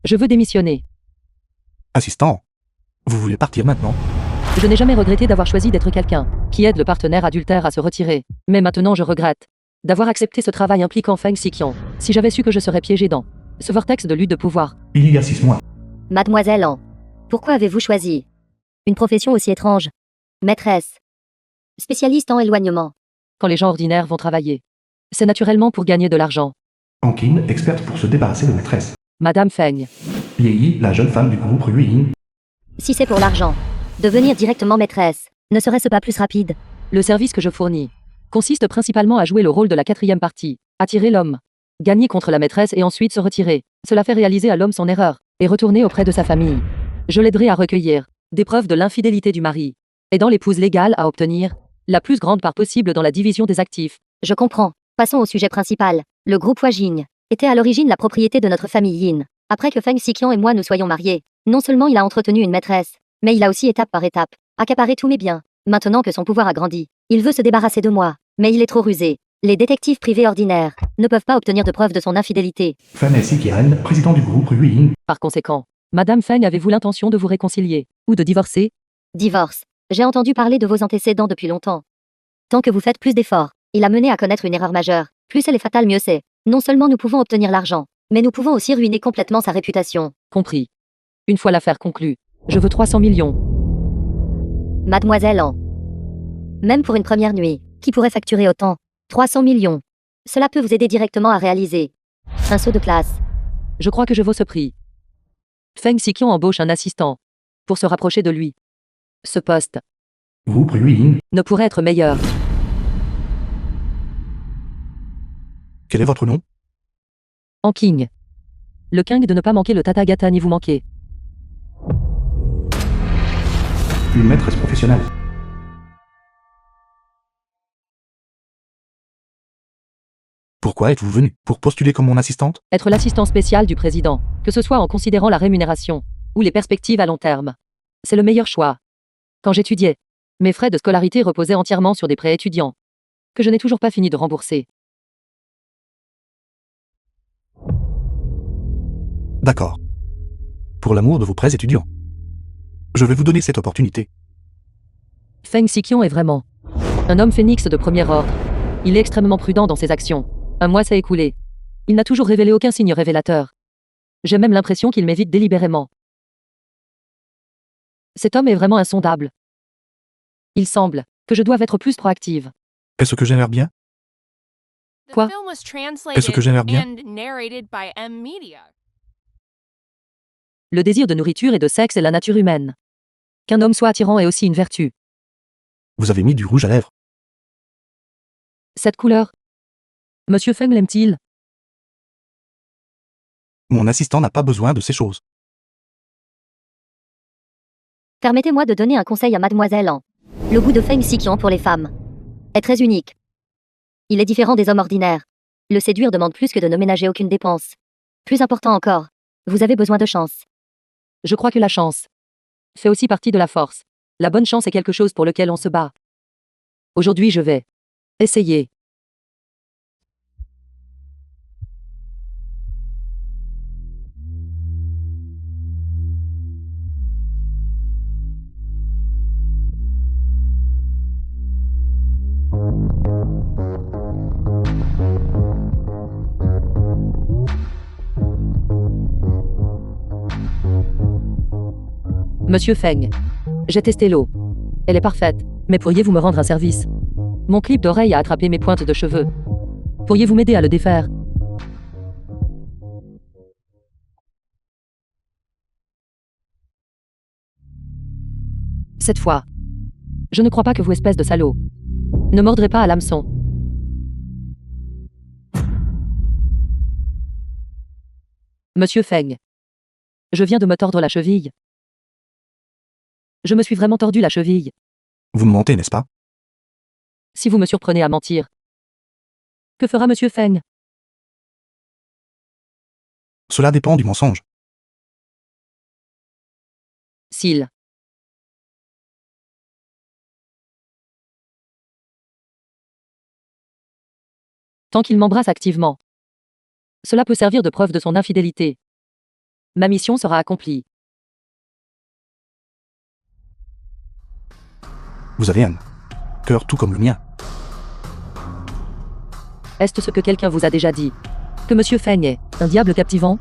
Je veux démissionner. Assistant, vous voulez partir maintenant? Je n'ai jamais regretté d'avoir choisi d'être quelqu'un qui aide le partenaire adultère à se retirer. Mais maintenant je regrette d'avoir accepté ce travail impliquant Feng Xiqian. Si j'avais su que je serais piégé dans ce vortex de lutte de pouvoir. Il y a 6 mois. Mademoiselle An, pourquoi avez-vous choisi une profession aussi étrange? Maîtresse. Spécialiste en éloignement. Quand les gens ordinaires vont travailler, c'est naturellement pour gagner de l'argent. Ankin, experte pour se débarrasser de maîtresse. Madame Feng. Yi, la jeune femme du groupe Ruyin. Si c'est pour l'argent, devenir directement maîtresse, ne serait-ce pas plus rapide? Le service que je fournis consiste principalement à jouer le rôle de la quatrième partie, attirer l'homme, gagner contre la maîtresse et ensuite se retirer. Cela fait réaliser à l'homme son erreur et retourner auprès de sa famille. Je l'aiderai à recueillir des preuves de l'infidélité du mari, aidant l'épouse légale à obtenir la plus grande part possible dans la division des actifs. Je comprends. Passons au sujet principal. Le groupe Huajing était à l'origine la propriété de notre famille Yin. Après que Feng Xiqian et moi nous soyons mariés, non seulement il a entretenu une maîtresse, mais il a aussi étape par étape accaparé tous mes biens. Maintenant que son pouvoir a grandi, il veut se débarrasser de moi, mais il est trop rusé. Les détectives privés ordinaires ne peuvent pas obtenir de preuves de son infidélité. Feng Xiqian, président du groupe Ruyin. Par conséquent, Madame Feng, avez-vous l'intention de vous réconcilier ou de divorcer? Divorce. J'ai entendu parler de vos antécédents depuis longtemps. Tant que vous faites plus d'efforts, il a mené à connaître une erreur majeure. Plus elle est fatale, mieux c'est. Non seulement nous pouvons obtenir l'argent, mais nous pouvons aussi ruiner complètement sa réputation. Compris. Une fois l'affaire conclue, je veux 300 millions. Mademoiselle An. Même pour une première nuit, qui pourrait facturer autant? 300 millions. Cela peut vous aider directement à réaliser un saut de classe. Je crois que je vaux ce prix. Feng Xiqian embauche un assistant pour se rapprocher de lui. Ce poste Groupe Ruyin. ne pourrait être meilleur. Quel est votre nom? En King. Le King de ne pas manquer le Tathagata ni vous manquer. Une maîtresse professionnelle. Pourquoi êtes-vous venu? Pour postuler comme mon assistante? Être l'assistant spécial du président, que ce soit en considérant la rémunération ou les perspectives à long terme. C'est le meilleur choix. Quand j'étudiais, mes frais de scolarité reposaient entièrement sur des prêts étudiants, que je n'ai toujours pas fini de rembourser. D'accord. Pour l'amour de vos prêts étudiants. Je vais vous donner cette opportunité. Feng Xiqian est vraiment un homme phénix de premier ordre. Il est extrêmement prudent dans ses actions. Un mois s'est écoulé. Il n'a toujours révélé aucun signe révélateur. J'ai même l'impression qu'il m'évite délibérément. Cet homme est vraiment insondable. Il semble que je doive être plus proactive. Est-ce que j'ai l'air bien? Quoi? Est-ce que j'ai l'air bien? Le désir de nourriture et de sexe est la nature humaine. Qu'un homme soit attirant est aussi une vertu. Vous avez mis du rouge à lèvres. Cette couleur. Monsieur Feng l'aime-t-il? Mon assistant n'a pas besoin de ces choses. Permettez-moi de donner un conseil à Mademoiselle An. Le goût de Feng Xiqian pour les femmes est très unique. Il est différent des hommes ordinaires. Le séduire demande plus que de ne ménager aucune dépense. Plus important encore, vous avez besoin de chance. Je crois que la chance fait aussi partie de la force. La bonne chance est quelque chose pour lequel on se bat. Aujourd'hui, je vais essayer. Monsieur Feng, j'ai testé l'eau. Elle est parfaite, mais pourriez-vous me rendre un service? Mon clip d'oreille a attrapé mes pointes de cheveux. Pourriez-vous m'aider à le défaire? Cette fois, je ne crois pas que vous, espèce de salaud, ne mordrez pas à l'hameçon. Monsieur Feng, je viens de me tordre la cheville. Je me suis vraiment tordu la cheville. Vous me mentez, n'est-ce pas? Si vous me surprenez à mentir, que fera Monsieur Feng? Cela dépend du mensonge. S'il tant qu'il m'embrasse activement, cela peut servir de preuve de son infidélité. Ma mission sera accomplie. Vous avez un cœur tout comme le mien. Est-ce ce que quelqu'un vous a déjà dit? Que Monsieur Feng est un diable captivant?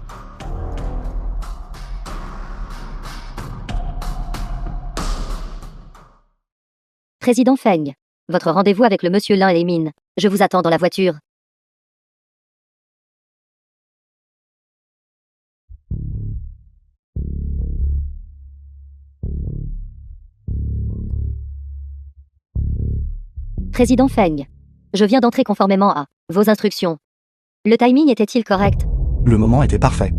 Président Feng. Votre rendez-vous avec le monsieur Lin et les mines. Je vous attends dans la voiture. Président Feng. Je viens d'entrer conformément à vos instructions. Le timing était-il correct? Le moment était parfait.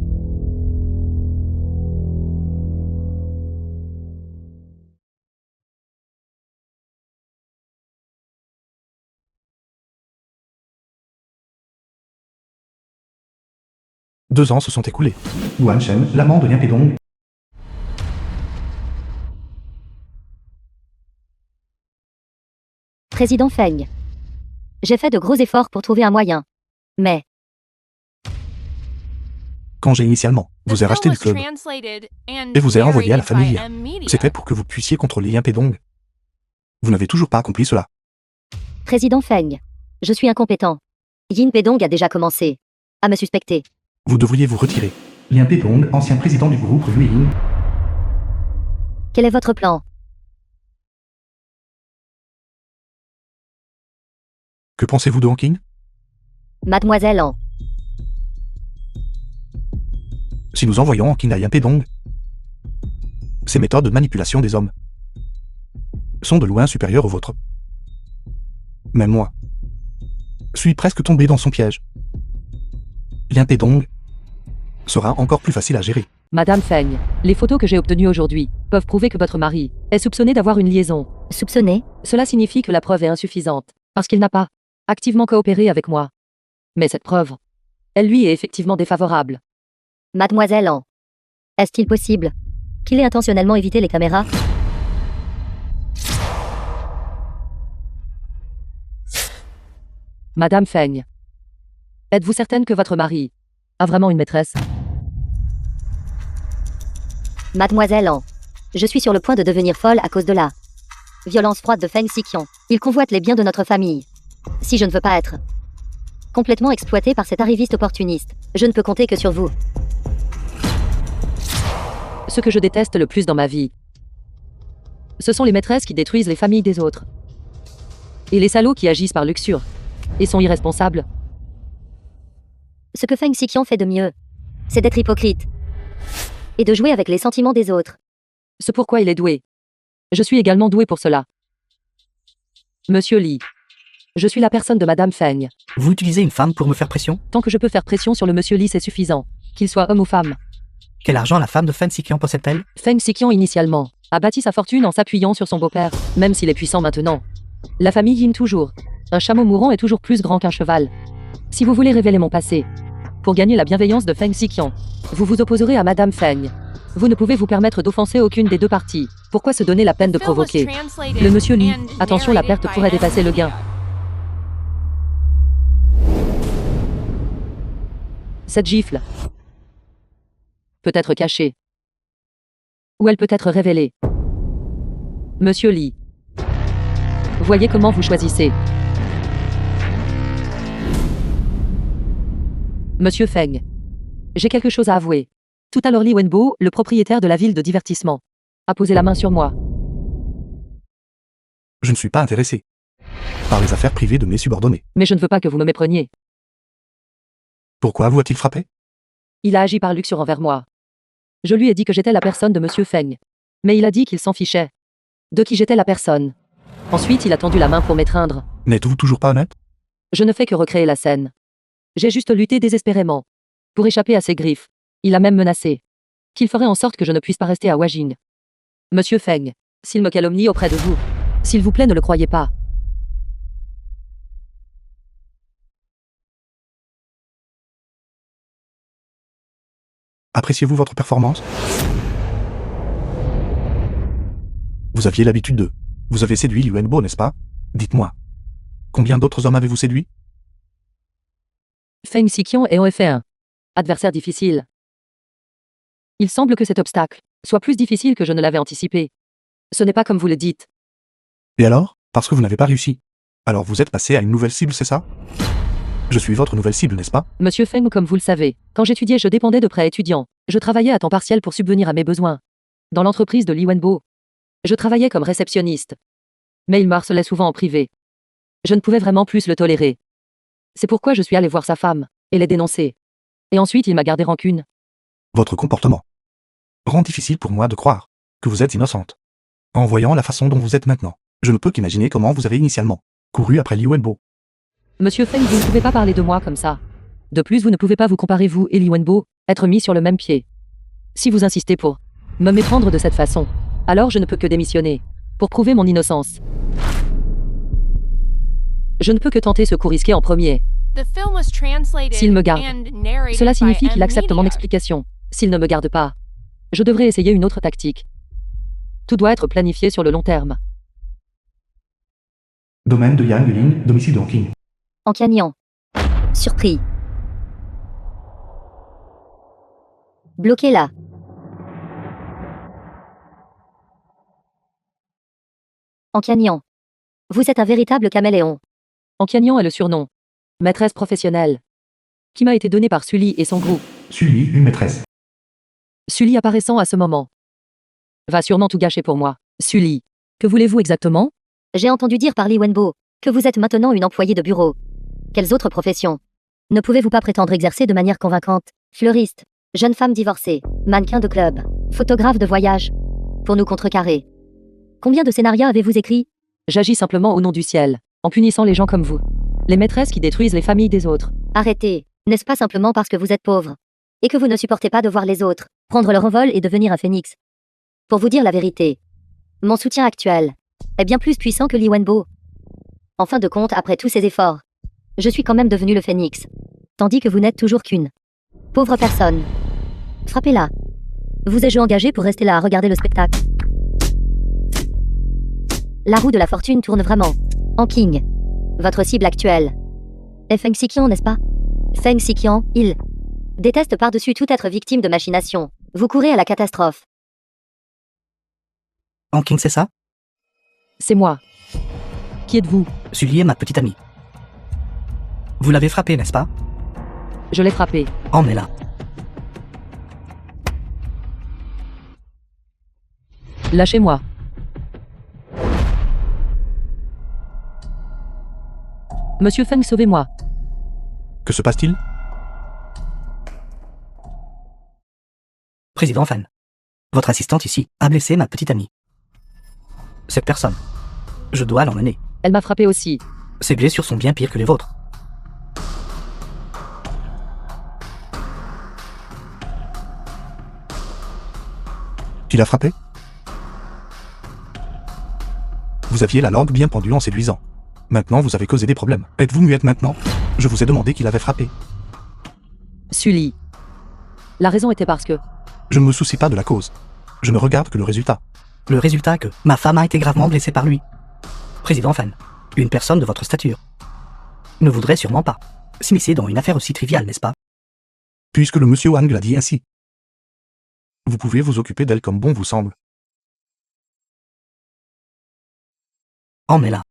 Deux ans se sont écoulés. Yuan Shen, l'amant de Lian Peidong. Président Feng. J'ai fait de gros efforts pour trouver un moyen. Mais, Quand j'ai initialement vous ai racheté du club et vous ai envoyé à la famille Lian, c'était pour que vous puissiez contrôler Lian Peidong. Vous n'avez toujours pas accompli cela. Président Feng. Je suis incompétent. Yin Pedong a déjà commencé à me suspecter. Vous devriez vous retirer. Lian Peidong, ancien président du groupe Yueyin. Quel est votre plan? Que pensez-vous de Hanking? Mademoiselle An. Si nous envoyons Hanking à Lian Peidong, ses méthodes de manipulation des hommes sont de loin supérieures aux vôtres. Même moi suis presque tombé dans son piège. Lian Peidong sera encore plus facile à gérer. Madame Feng, les photos que j'ai obtenues aujourd'hui peuvent prouver que votre mari est soupçonné d'avoir une liaison. Soupçonné? Cela signifie que la preuve est insuffisante, parce qu'il n'a pas activement coopéré avec moi. Mais cette preuve, elle lui est effectivement défavorable. Mademoiselle An. Est-il possible qu'il ait intentionnellement évité les caméras? Madame Feng, êtes-vous certaine que votre mari a vraiment une maîtresse? Mademoiselle An. Je suis sur le point de devenir folle à cause de la violence froide de Feng Xiqian. Il convoite les biens de notre famille. Si je ne veux pas être complètement exploité par cet arriviste opportuniste, je ne peux compter que sur vous. Ce que je déteste le plus dans ma vie, ce sont les maîtresses qui détruisent les familles des autres. Et les salauds qui agissent par luxure et sont irresponsables. Ce que Feng Xiqian fait de mieux, c'est d'être hypocrite et de jouer avec les sentiments des autres. C'est pourquoi il est doué. Je suis également doué pour cela. Monsieur Li, je suis la personne de Madame Feng. Vous utilisez une femme pour me faire pression? Tant que je peux faire pression sur le Monsieur Li, c'est suffisant, qu'il soit homme ou femme. Quel argent la femme de Feng Xiqian possède-t-elle? Feng Xiqian initialement a bâti sa fortune en s'appuyant sur son beau-père, même s'il est puissant maintenant. La famille Yin toujours. Un chameau mourant est toujours plus grand qu'un cheval. Si vous voulez révéler mon passé, pour gagner la bienveillance de Feng Xiqian, vous vous opposerez à Madame Feng. Vous ne pouvez vous permettre d'offenser aucune des deux parties. Pourquoi se donner la peine de provoquer le Monsieur Li? Attention, la perte pourrait dépasser le gain. Cette gifle peut être cachée. Ou elle peut être révélée. Monsieur Li. Voyez comment vous choisissez. Monsieur Feng. J'ai quelque chose à avouer. Tout à l'heure Li Wenbo, le propriétaire de la ville de divertissement, a posé la main sur moi. Je ne suis pas intéressé par les affaires privées de mes subordonnés. Mais je ne veux pas que vous me mépreniez. Pourquoi vous a-t-il frappé? Il a agi par luxure envers moi. Je lui ai dit que j'étais la personne de Monsieur Feng. Mais il a dit qu'il s'en fichait de qui j'étais la personne. Ensuite, il a tendu la main pour m'étreindre. N'êtes-vous toujours pas honnête? Je ne fais que recréer la scène. J'ai juste lutté désespérément pour échapper à ses griffes. Il a même menacé qu'il ferait en sorte que je ne puisse pas rester à Wajing. Monsieur Feng, s'il me calomnie auprès de vous, s'il vous plaît, ne le croyez pas. Appréciez-vous votre performance? Vous aviez l'habitude de... Vous avez séduit Liu Wenbo, n'est-ce pas? Dites-moi. Combien d'autres hommes avez-vous séduit? Feng Xiqian est en effet un adversaire difficile. Il semble que cet obstacle soit plus difficile que je ne l'avais anticipé. Ce n'est pas comme vous le dites. Et alors? Parce que vous n'avez pas réussi. Alors vous êtes passé à une nouvelle cible, c'est ça? Je suis votre nouvelle cible, n'est-ce pas? Monsieur Feng, comme vous le savez, quand j'étudiais, je dépendais de prêts étudiants. Je travaillais à temps partiel pour subvenir à mes besoins. Dans l'entreprise de Li Wenbo, je travaillais comme réceptionniste. Mais il me harcelait souvent en privé. Je ne pouvais vraiment plus le tolérer. C'est pourquoi je suis allé voir sa femme et l'ai dénoncé. Et ensuite, il m'a gardé rancune. Votre comportement rend difficile pour moi de croire que vous êtes innocente. En voyant la façon dont vous êtes maintenant, je ne peux qu'imaginer comment vous avez initialement couru après Li Wenbo. Monsieur Feng, vous ne pouvez pas parler de moi comme ça. De plus, vous ne pouvez pas vous comparer, vous et Li Wenbo, être mis sur le même pied. Si vous insistez pour me méprendre de cette façon, alors je ne peux que démissionner, pour prouver mon innocence. Je ne peux que tenter ce coup risqué en premier. S'il me garde, Cela signifie qu'il accepte mon explication. S'il ne me garde pas, je devrais essayer une autre tactique. Tout doit être planifié sur le long terme. Domaine de Yang Lin, domicile de Hong King. En Canyon. Surpris. Bloqué là. En Canyon. Vous êtes un véritable caméléon. En Canyon est le surnom. Maîtresse professionnelle. Qui m'a été donné par Sully et son groupe. Sully, une maîtresse. Sully apparaissant à ce moment va sûrement tout gâcher pour moi. Sully, que voulez-vous exactement? J'ai entendu dire par Li Wenbo que vous êtes maintenant une employée de bureau. Quelles autres professions ne pouvez-vous pas prétendre exercer de manière convaincante? Fleuriste, jeune femme divorcée, mannequin de club, photographe de voyage. Pour nous contrecarrer. Combien de scénarios avez-vous écrits? J'agis simplement au nom du ciel, en punissant les gens comme vous. Les maîtresses qui détruisent les familles des autres. Arrêtez, n'est-ce pas simplement parce que vous êtes pauvre et que vous ne supportez pas de voir les autres prendre leur envol et devenir un phénix? Pour vous dire la vérité, mon soutien actuel est bien plus puissant que Li Wenbo. En fin de compte, après tous ces efforts, je suis quand même devenu le phénix, tandis que vous n'êtes toujours qu'une pauvre personne. Frappez-la. Vous ai-je engagé pour rester là à regarder le spectacle? La roue de la fortune tourne vraiment. En King, votre cible actuelle est Feng Xiqian, n'est-ce pas? Feng Xiqian, il déteste par-dessus tout être victime de machinations. Vous courez à la catastrophe. Hong King, c'est ça? C'est moi. Qui êtes-vous? Sully est ma petite amie. Vous l'avez frappé, n'est-ce pas? Je l'ai frappé. Emmenez-la. Lâchez-moi. Monsieur Feng, sauvez-moi. Que se passe-t-il? Président Fan. Votre assistante ici a blessé ma petite amie. Cette personne. Je dois l'emmener. Elle m'a frappé aussi. Ses blessures sont bien pires que les vôtres. Qui l'a frappé? Vous aviez la langue bien pendue en séduisant. Maintenant, vous avez causé des problèmes. Êtes-vous muette maintenant? Je vous ai demandé qui l'avait frappé. Sully. La raison était parce que Je ne me soucie pas de la cause. Je ne regarde que le résultat. Le résultat est que ma femme a été gravement blessée par lui. Président Fan. Une personne de votre stature ne voudrait sûrement pas s'immiscer dans une affaire aussi triviale, n'est-ce pas? Puisque le monsieur Wang l'a dit ainsi. Vous pouvez vous occuper d'elle comme bon vous semble. Emmenez-la.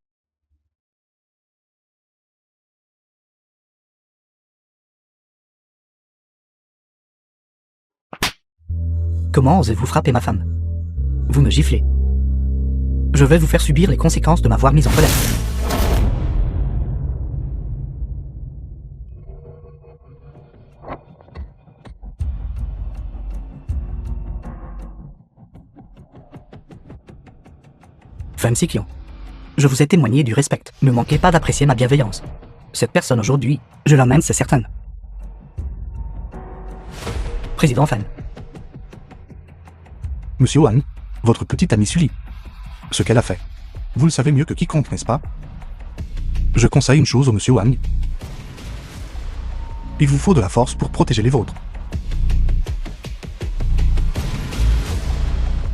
Comment osez-vous frapper ma femme? Vous me giflez. Je vais vous faire subir les conséquences de m'avoir mise en colère. Feng Xiqian. Je vous ai témoigné du respect. Ne manquez pas d'apprécier ma bienveillance. Cette personne aujourd'hui, je l'emmène, c'est certain. Président Fan. Monsieur Wang, votre petite amie Sully. Ce qu'elle a fait. Vous le savez mieux que quiconque, n'est-ce pas? Je conseille une chose au monsieur Wang. Il vous faut de la force pour protéger les vôtres.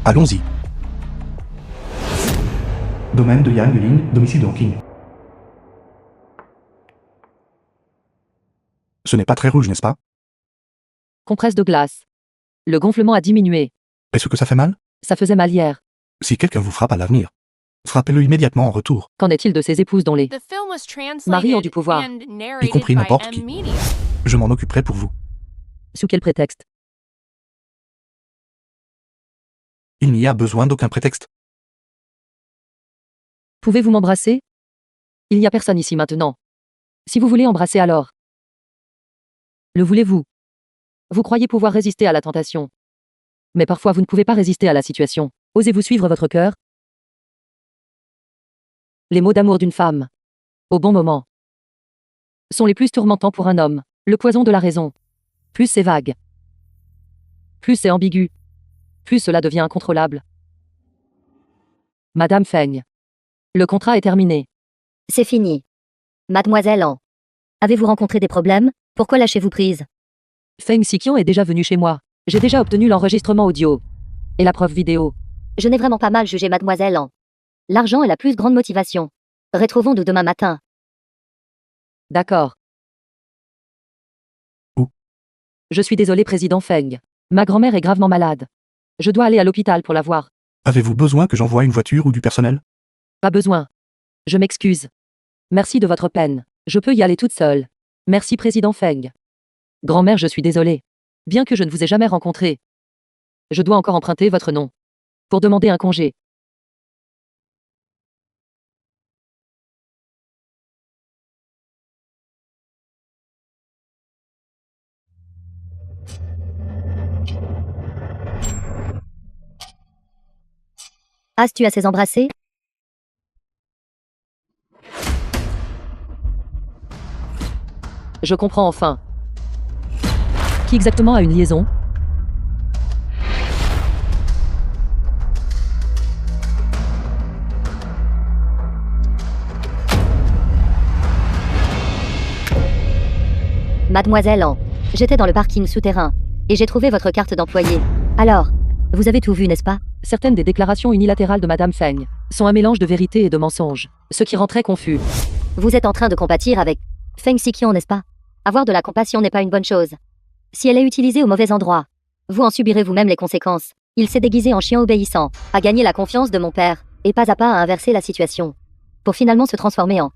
Allons-y. Domaine de Yang Lin, domicile de Hong King. Ce n'est pas très rouge, n'est-ce pas? compresse de glace. Le gonflement a diminué. Est-ce que ça fait mal? Ça faisait mal hier. Si quelqu'un vous frappe à l'avenir, frappez-le immédiatement en retour. Qu'en est-il de ses épouses dont les The film was translated Maris ont du pouvoir. and narrated compris by n'importe M qui. Media. Je m'en occuperai pour vous. Sous quel prétexte? Il n'y a besoin d'aucun prétexte. Pouvez-vous m'embrasser? Il n'y a personne ici maintenant. Si vous voulez embrasser alors. Le voulez-vous? Vous croyez pouvoir résister à la tentation. Mais parfois vous ne pouvez pas résister à la situation. Osez-vous suivre votre cœur? Les mots d'amour d'une femme, au bon moment, sont les plus tourmentants pour un homme. Le poison de la raison. Plus c'est vague, plus c'est ambigu, plus cela devient incontrôlable. Madame Feng. Le contrat est terminé. C'est fini. Mademoiselle An. Avez-vous rencontré des problèmes? Pourquoi lâchez-vous prise? Feng Xiqian est déjà venu chez moi. J'ai déjà obtenu l'enregistrement audio. Et la preuve vidéo. Je n'ai vraiment pas mal jugé Mademoiselle An. L'argent est la plus grande motivation. Retrouvons-nous demain matin. D'accord. Où? Je suis désolé, président Feng. Ma grand-mère est gravement malade. Je dois aller à l'hôpital pour la voir. Avez-vous besoin que j'envoie une voiture ou du personnel? Pas besoin. Je m'excuse. Merci de votre peine. Je peux y aller toute seule. Merci, président Feng. Grand-mère, je suis désolé. Bien que je ne vous ai jamais rencontré. Je dois encore emprunter votre nom. Pour demander un congé. As-tu assez embrassé? Je comprends enfin. Qui exactement a une liaison? Mademoiselle An. J'étais dans le parking souterrain. Et j'ai trouvé votre carte d'employé. Alors, vous avez tout vu, n'est-ce pas? Certaines des déclarations unilatérales de Madame Feng sont un mélange de vérité et de mensonges, ce qui rend très confus. Vous êtes en train de compatir avec Feng Xiqian, n'est-ce pas? Avoir de la compassion n'est pas une bonne chose. Si elle est utilisée au mauvais endroit, vous en subirez vous-même les conséquences. Il s'est déguisé en chien obéissant, a gagné la confiance de mon père, et pas à pas a inversé la situation. Pour finalement se transformer en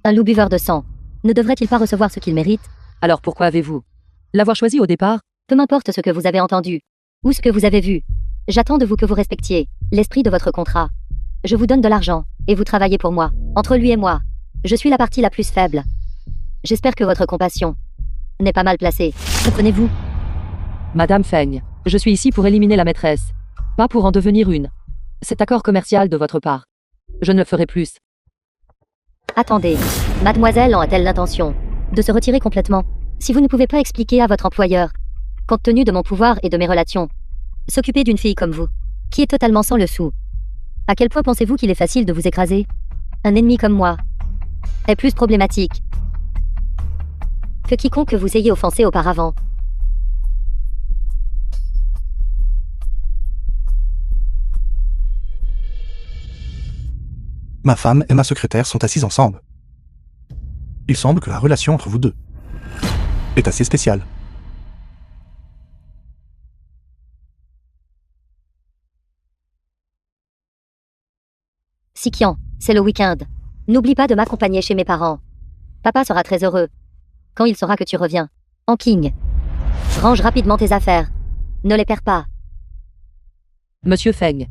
un loup buveur de sang. Ne devrait-il pas recevoir ce qu'il mérite? Alors pourquoi avez-vous l'avoir choisi au départ? Peu m'importe ce que vous avez entendu, ou ce que vous avez vu. J'attends de vous que vous respectiez l'esprit de votre contrat. Je vous donne de l'argent, et vous travaillez pour moi. Entre lui et moi, je suis la partie la plus faible. J'espère que votre compassion n'est pas mal placée. Comprenez-vous? Madame Feng, je suis ici pour éliminer la maîtresse, pas pour en devenir une. Cet accord commercial de votre part. Je ne le ferai plus. Attendez, Mademoiselle en a-t-elle l'intention de se retirer complètement? Si vous ne pouvez pas expliquer à votre employeur, compte tenu de mon pouvoir et de mes relations, s'occuper d'une fille comme vous, qui est totalement sans le sou, à quel point pensez-vous qu'il est facile de vous écraser? Un ennemi comme moi est plus problématique que quiconque que vous ayez offensé auparavant. Ma femme et ma secrétaire sont assises ensemble. Il semble que la relation entre vous deux est assez spéciale. Xiqian, c'est le week-end. N'oublie pas de m'accompagner chez mes parents. Papa sera très heureux quand il saura que tu reviens. En King. Range rapidement tes affaires. Ne les perds pas. Monsieur Feng,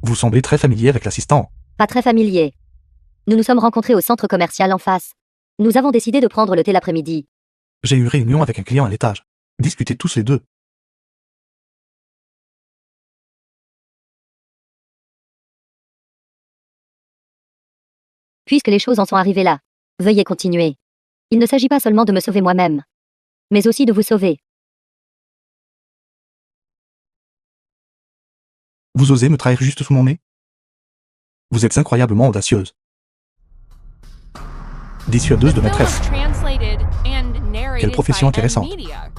Vous semblez très familier avec l'assistant. Pas très familier. Nous nous sommes rencontrés au centre commercial en face. Nous avons décidé de prendre le thé l'après-midi. J'ai eu réunion avec un client à l'étage. Discutez tous les deux. Puisque les choses en sont arrivées là, veuillez continuer. Il ne s'agit pas seulement de me sauver moi-même, mais aussi de vous sauver. Vous osez me trahir juste sous mon nez? Vous êtes incroyablement audacieuse. Dissuadeuse de The film was maîtresse. translated and narrated Quelle profession by M intéressante. Media.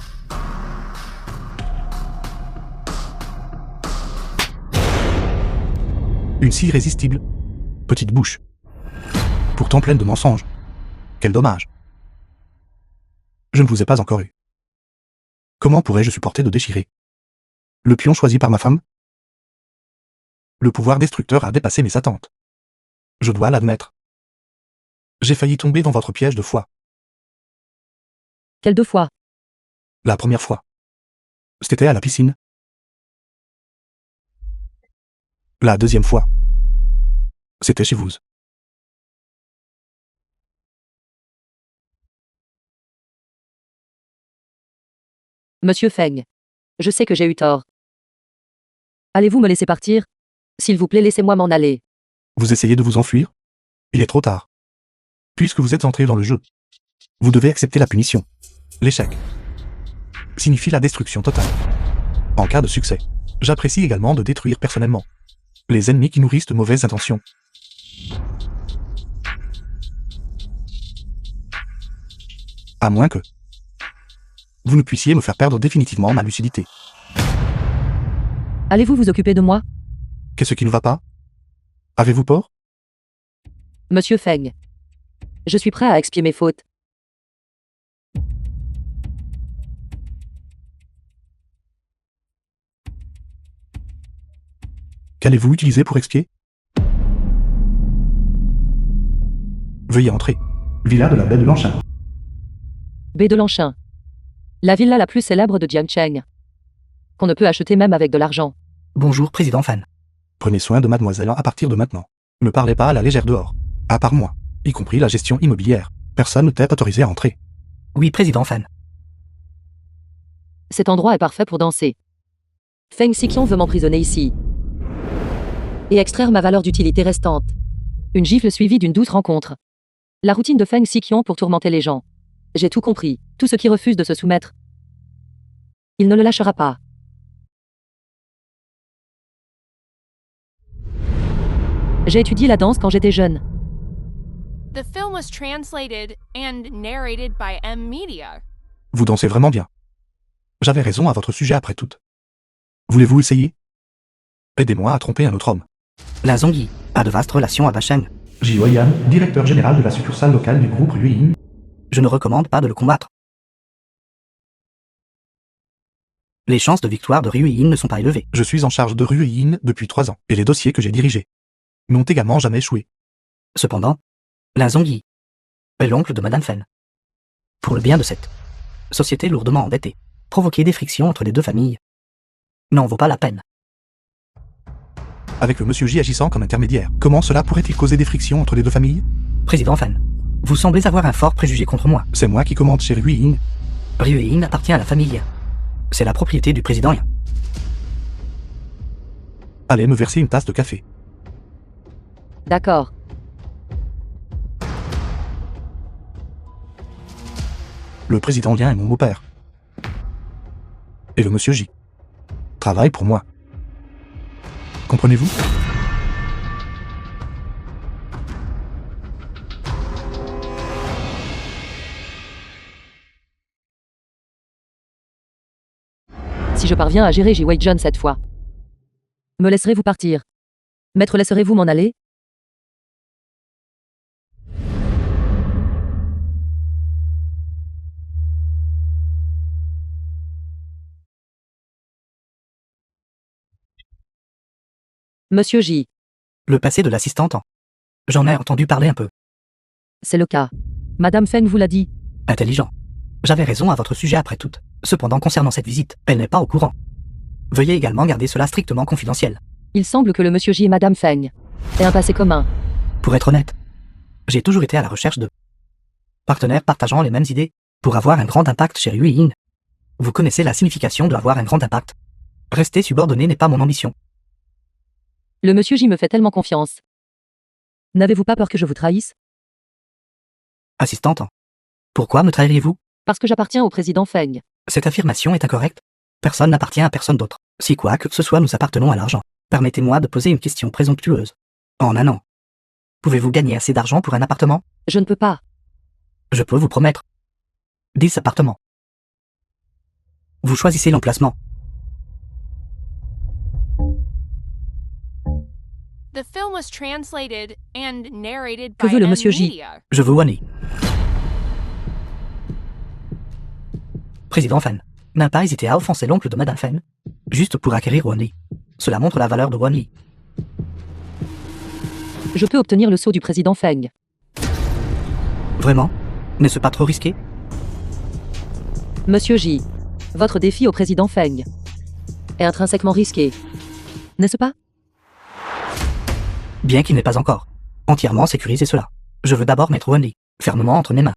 Une si irrésistible. Petite bouche. Pourtant pleine de mensonges. Quel dommage. Je ne vous ai pas encore eu. Comment pourrais-je supporter de déchirer Le pion choisi par ma femme? Le pouvoir destructeur a dépassé mes attentes. Je dois l'admettre. J'ai failli tomber dans votre piège 2 fois. Quelle 2 fois? La première fois. C'était à la piscine. La deuxième fois. C'était chez vous. Monsieur Feng. Je sais que j'ai eu tort. Allez-vous me laisser partir? S'il vous plaît, laissez-moi m'en aller. Vous essayez de vous enfuir? Il est trop tard. Puisque vous êtes entré dans le jeu, vous devez accepter la punition. L'échec signifie la destruction totale. En cas de succès, j'apprécie également de détruire personnellement les ennemis qui nourrissent de mauvaises intentions. À moins que vous ne puissiez me faire perdre définitivement ma lucidité. Allez-vous vous occuper de moi? Qu'est-ce qui ne va pas? Avez-vous peur? Monsieur Feng. Je suis prêt à expier mes fautes. Qu'allez-vous utiliser pour expier? Veuillez entrer. Villa de la baie de Lanchin. Baie de Lanchin. La villa la plus célèbre de Jiangcheng. Qu'on ne peut acheter même avec de l'argent. Bonjour, président Fan. Prenez soin de mademoiselle à partir de maintenant. Ne parlez pas à la légère dehors. À part moi, y compris la gestion immobilière. Personne ne t'est autorisé à entrer. Oui, président Fan. Cet endroit est parfait pour danser. Feng Xiqian veut m'emprisonner ici. Et extraire ma valeur d'utilité restante. Une gifle suivie d'une douce rencontre. La routine de Feng Xiqian pour tourmenter les gens. J'ai tout compris. Tout ce qui refuse de se soumettre. Il ne le lâchera pas. J'ai étudié la danse quand j'étais jeune. The film was translated and narrated by M Media. Vous dansez vraiment bien. J'avais raison à votre sujet après tout. Voulez-vous essayer? Aidez-moi à tromper un autre homme. La Zongyi a de vastes relations à Basheng. Jiwa Yan, directeur général de la succursale locale du groupe Ruyin. Je ne recommande pas de le combattre. Les chances de victoire de Ruyin ne sont pas élevées. Je suis en charge de Ruyin depuis 3 ans, et les dossiers que j'ai dirigés n'ont également jamais échoué. Cependant, la Zongyi est l'oncle de Madame Fen. Pour le bien de cette société lourdement endettée, provoquer des frictions entre les deux familles n'en vaut pas la peine. Avec le monsieur J agissant comme intermédiaire, comment cela pourrait-il causer des frictions entre les deux familles? Président Fan, vous semblez avoir un fort préjugé contre moi. C'est moi qui commande chez Ruyin. Ruyin appartient à la famille Yan. C'est la propriété du président Yan. Allez me verser une tasse de café. D'accord. Le président Lien est mon beau-père. Et le monsieur J travaille pour moi. Comprenez-vous? Si je parviens à gérer Ji Wei-Jun cette fois. Me laisserez-vous partir? Maître, laisserez-vous m'en aller? Monsieur J. Le passé de l'assistante en. J'en ai entendu parler un peu. C'est le cas. Madame Feng vous l'a dit. Intelligent. J'avais raison à votre sujet après tout. Cependant, concernant cette visite, elle n'est pas au courant. Veuillez également garder cela strictement confidentiel. Il semble que le monsieur J et Madame Feng aient un passé commun. Pour être honnête, j'ai toujours été à la recherche de partenaires partageant les mêmes idées pour avoir un grand impact chez Ruyin. Vous connaissez la signification de avoir un grand impact. Rester subordonné n'est pas mon ambition. Le monsieur J me fait tellement confiance. N'avez-vous pas peur que je vous trahisse? Assistante. Pourquoi me trahiriez-vous? Parce que j'appartiens au président Feng. Cette affirmation est incorrecte. Personne n'appartient à personne d'autre. Si quoi que ce soit nous appartenons à l'argent. Permettez-moi de poser une question présomptueuse. En un an, pouvez-vous gagner assez d'argent pour un appartement? Je ne peux pas. Je peux vous promettre 10 appartements. Vous choisissez l'emplacement. The film was translated and narrated Que by veut le M monsieur J? Media. Je veux Wani. Président Fan n'a pas hésité à offenser l'oncle de Madame Fen juste pour acquérir Wanli. Cela montre la valeur de Wanli. Je peux obtenir le sceau du président Feng. Vraiment? N'est-ce pas trop risqué? Monsieur J, votre défi au président Feng est intrinsèquement risqué, n'est-ce pas? Bien qu'il n'ait pas encore entièrement sécurisé cela. Je veux d'abord mettre Wanli fermement entre mes mains.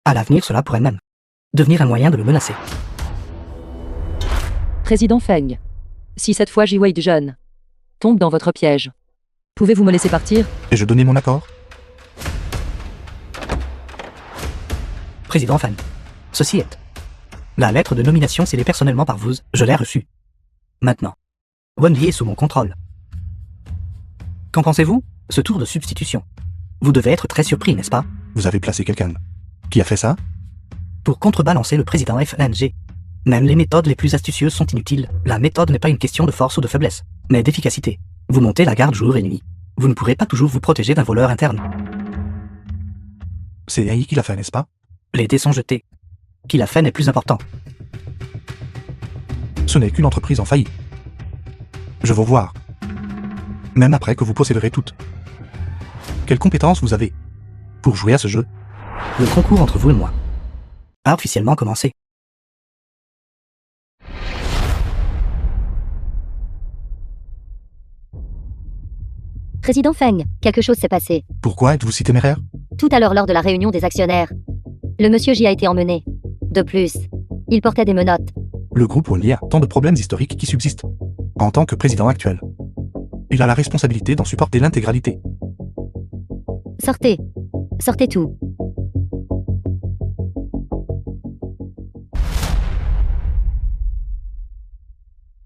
À l'avenir, cela pourrait même devenir un moyen de le menacer. Président Feng, si cette fois Ji-Wei jeune tombe dans votre piège, pouvez-vous me laisser partir? Et je donnais mon accord? Président Feng, ceci est la lettre de nomination scellée personnellement par vous. Je l'ai reçue. Maintenant, Wanli est sous mon contrôle. Qu'en pensez-vous? Ce tour de substitution. Vous devez être très surpris, n'est-ce pas? Vous avez placé quelqu'un. Qui a fait ça? Pour contrebalancer le président FNG. Même les méthodes les plus astucieuses sont inutiles. La méthode n'est pas une question de force ou de faiblesse, mais d'efficacité. Vous montez la garde jour et nuit. Vous ne pourrez pas toujours vous protéger d'un voleur interne. C'est AI qui l'a fait, n'est-ce pas? Les dés sont jetés. Qui l'a fait n'est plus important. Ce n'est qu'une entreprise en faillite. Je veux voir. Même après que vous posséderez toutes. Quelles compétences vous avez pour jouer à ce jeu? Le concours entre vous et moi a officiellement commencé. Président Feng, quelque chose s'est passé. Pourquoi êtes-vous si téméraire? Tout à l'heure lors de la réunion des actionnaires. Le monsieur J a été emmené. De plus, il portait des menottes. Le groupe Wanli a tant de problèmes historiques qui subsistent. En tant que président actuel, il a la responsabilité d'en supporter l'intégralité. Sortez. Sortez tout.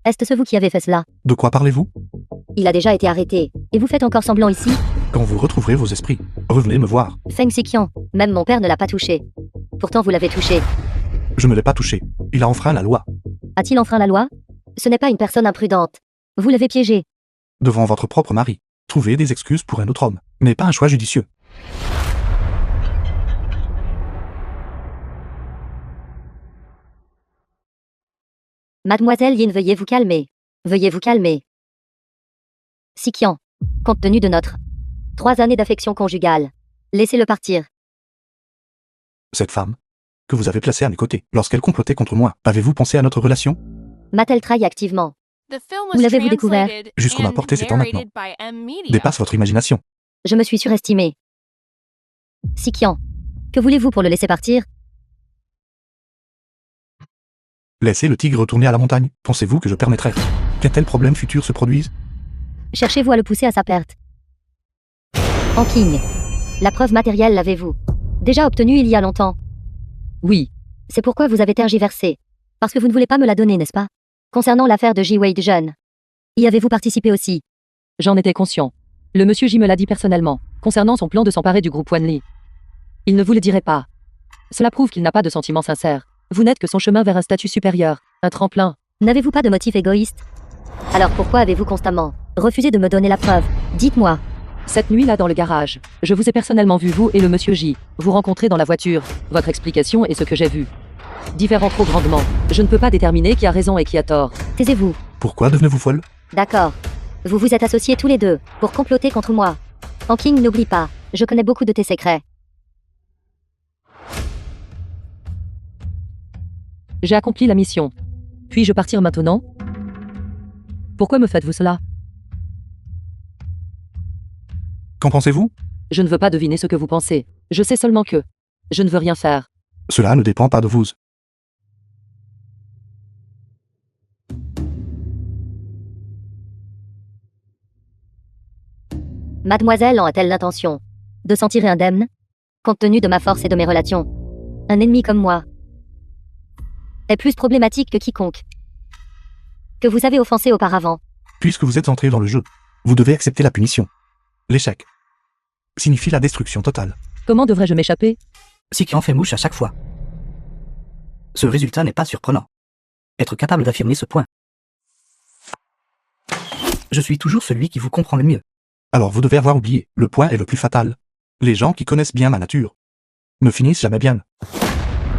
Est-ce vous qui avez fait cela? De quoi parlez-vous? Il a déjà été arrêté. Et vous faites encore semblant ici? Quand vous retrouverez vos esprits, revenez me voir. Feng Xiqian, même mon père ne l'a pas touché. Pourtant vous l'avez touché. Je ne l'ai pas touché. Il a enfreint la loi. A-t-il enfreint la loi? Ce n'est pas une personne imprudente. Vous l'avez piégé. Devant votre propre mari. Trouvez des excuses pour un autre homme, mais pas un choix judicieux. Mademoiselle Yin, veuillez vous calmer. Veuillez vous calmer. Xiqian, compte tenu de notre 3 années d'affection conjugale, laissez-le partir. Cette femme que vous avez placée à mes côtés, lorsqu'elle complotait contre moi, avez-vous pensé à notre relation? M'a-t-elle trahi activement? The film Où was l'avez-vous découvert? translated Jusqu'où ma and portée s'étend maintenant. narrated by M-Media. Dépasse votre imagination. Je me suis surestimé. Xiqian, que voulez-vous pour le laisser partir? Laissez le tigre retourner à la montagne. Pensez-vous que je permettrai qu'un tel problème futur se produise? Cherchez-vous à le pousser à sa perte? En King, la preuve matérielle l'avez-vous déjà obtenue il y a longtemps? Oui, C'est pourquoi vous avez tergiversé. Parce que vous ne voulez pas me la donner, n'est-ce pas? Concernant l'affaire de Ji-Wei jeune. Y avez-vous participé aussi? j'en étais conscient. Le monsieur J me l'a dit personnellement, concernant son plan de s'emparer du groupe Wanli. Il ne vous le dirait pas. Cela prouve qu'il n'a pas de sentiments sincères. Vous n'êtes que son chemin vers un statut supérieur, un tremplin. N'avez-vous pas de motif égoïste? Alors pourquoi avez-vous constamment refusé de me donner la preuve? Dites-moi. Cette nuit-là dans le garage, je vous ai personnellement vu, vous et le monsieur J, vous rencontrer dans la voiture. Votre explication est ce que j'ai vu. Différant trop grandement. Je ne peux pas déterminer qui a raison et qui a tort. Taisez-vous. Pourquoi devenez-vous folle? D'accord. Vous vous êtes associés tous les deux pour comploter contre moi. En King, n'oublie pas, je connais beaucoup de tes secrets. J'ai accompli la mission. Puis-je partir maintenant? Pourquoi me faites-vous cela? Qu'en pensez-vous? Je ne veux pas deviner ce que vous pensez. Je sais seulement que je ne veux rien faire. Cela ne dépend pas de vous. Mademoiselle en a-t-elle l'intention de s'en tirer indemne? Compte tenu de ma force et de mes relations, un ennemi comme moi est plus problématique que quiconque que vous avez offensé auparavant. Puisque vous êtes entré dans le jeu, vous devez accepter la punition. L'échec signifie la destruction totale. Comment devrais-je m'échapper? Xiqian fait mouche à chaque fois. Ce résultat n'est pas surprenant. Être capable d'affirmer ce point. Je suis toujours celui qui vous comprend le mieux. Alors vous devez avoir oublié, le point est le plus fatal. Les gens qui connaissent bien ma nature ne finissent jamais bien.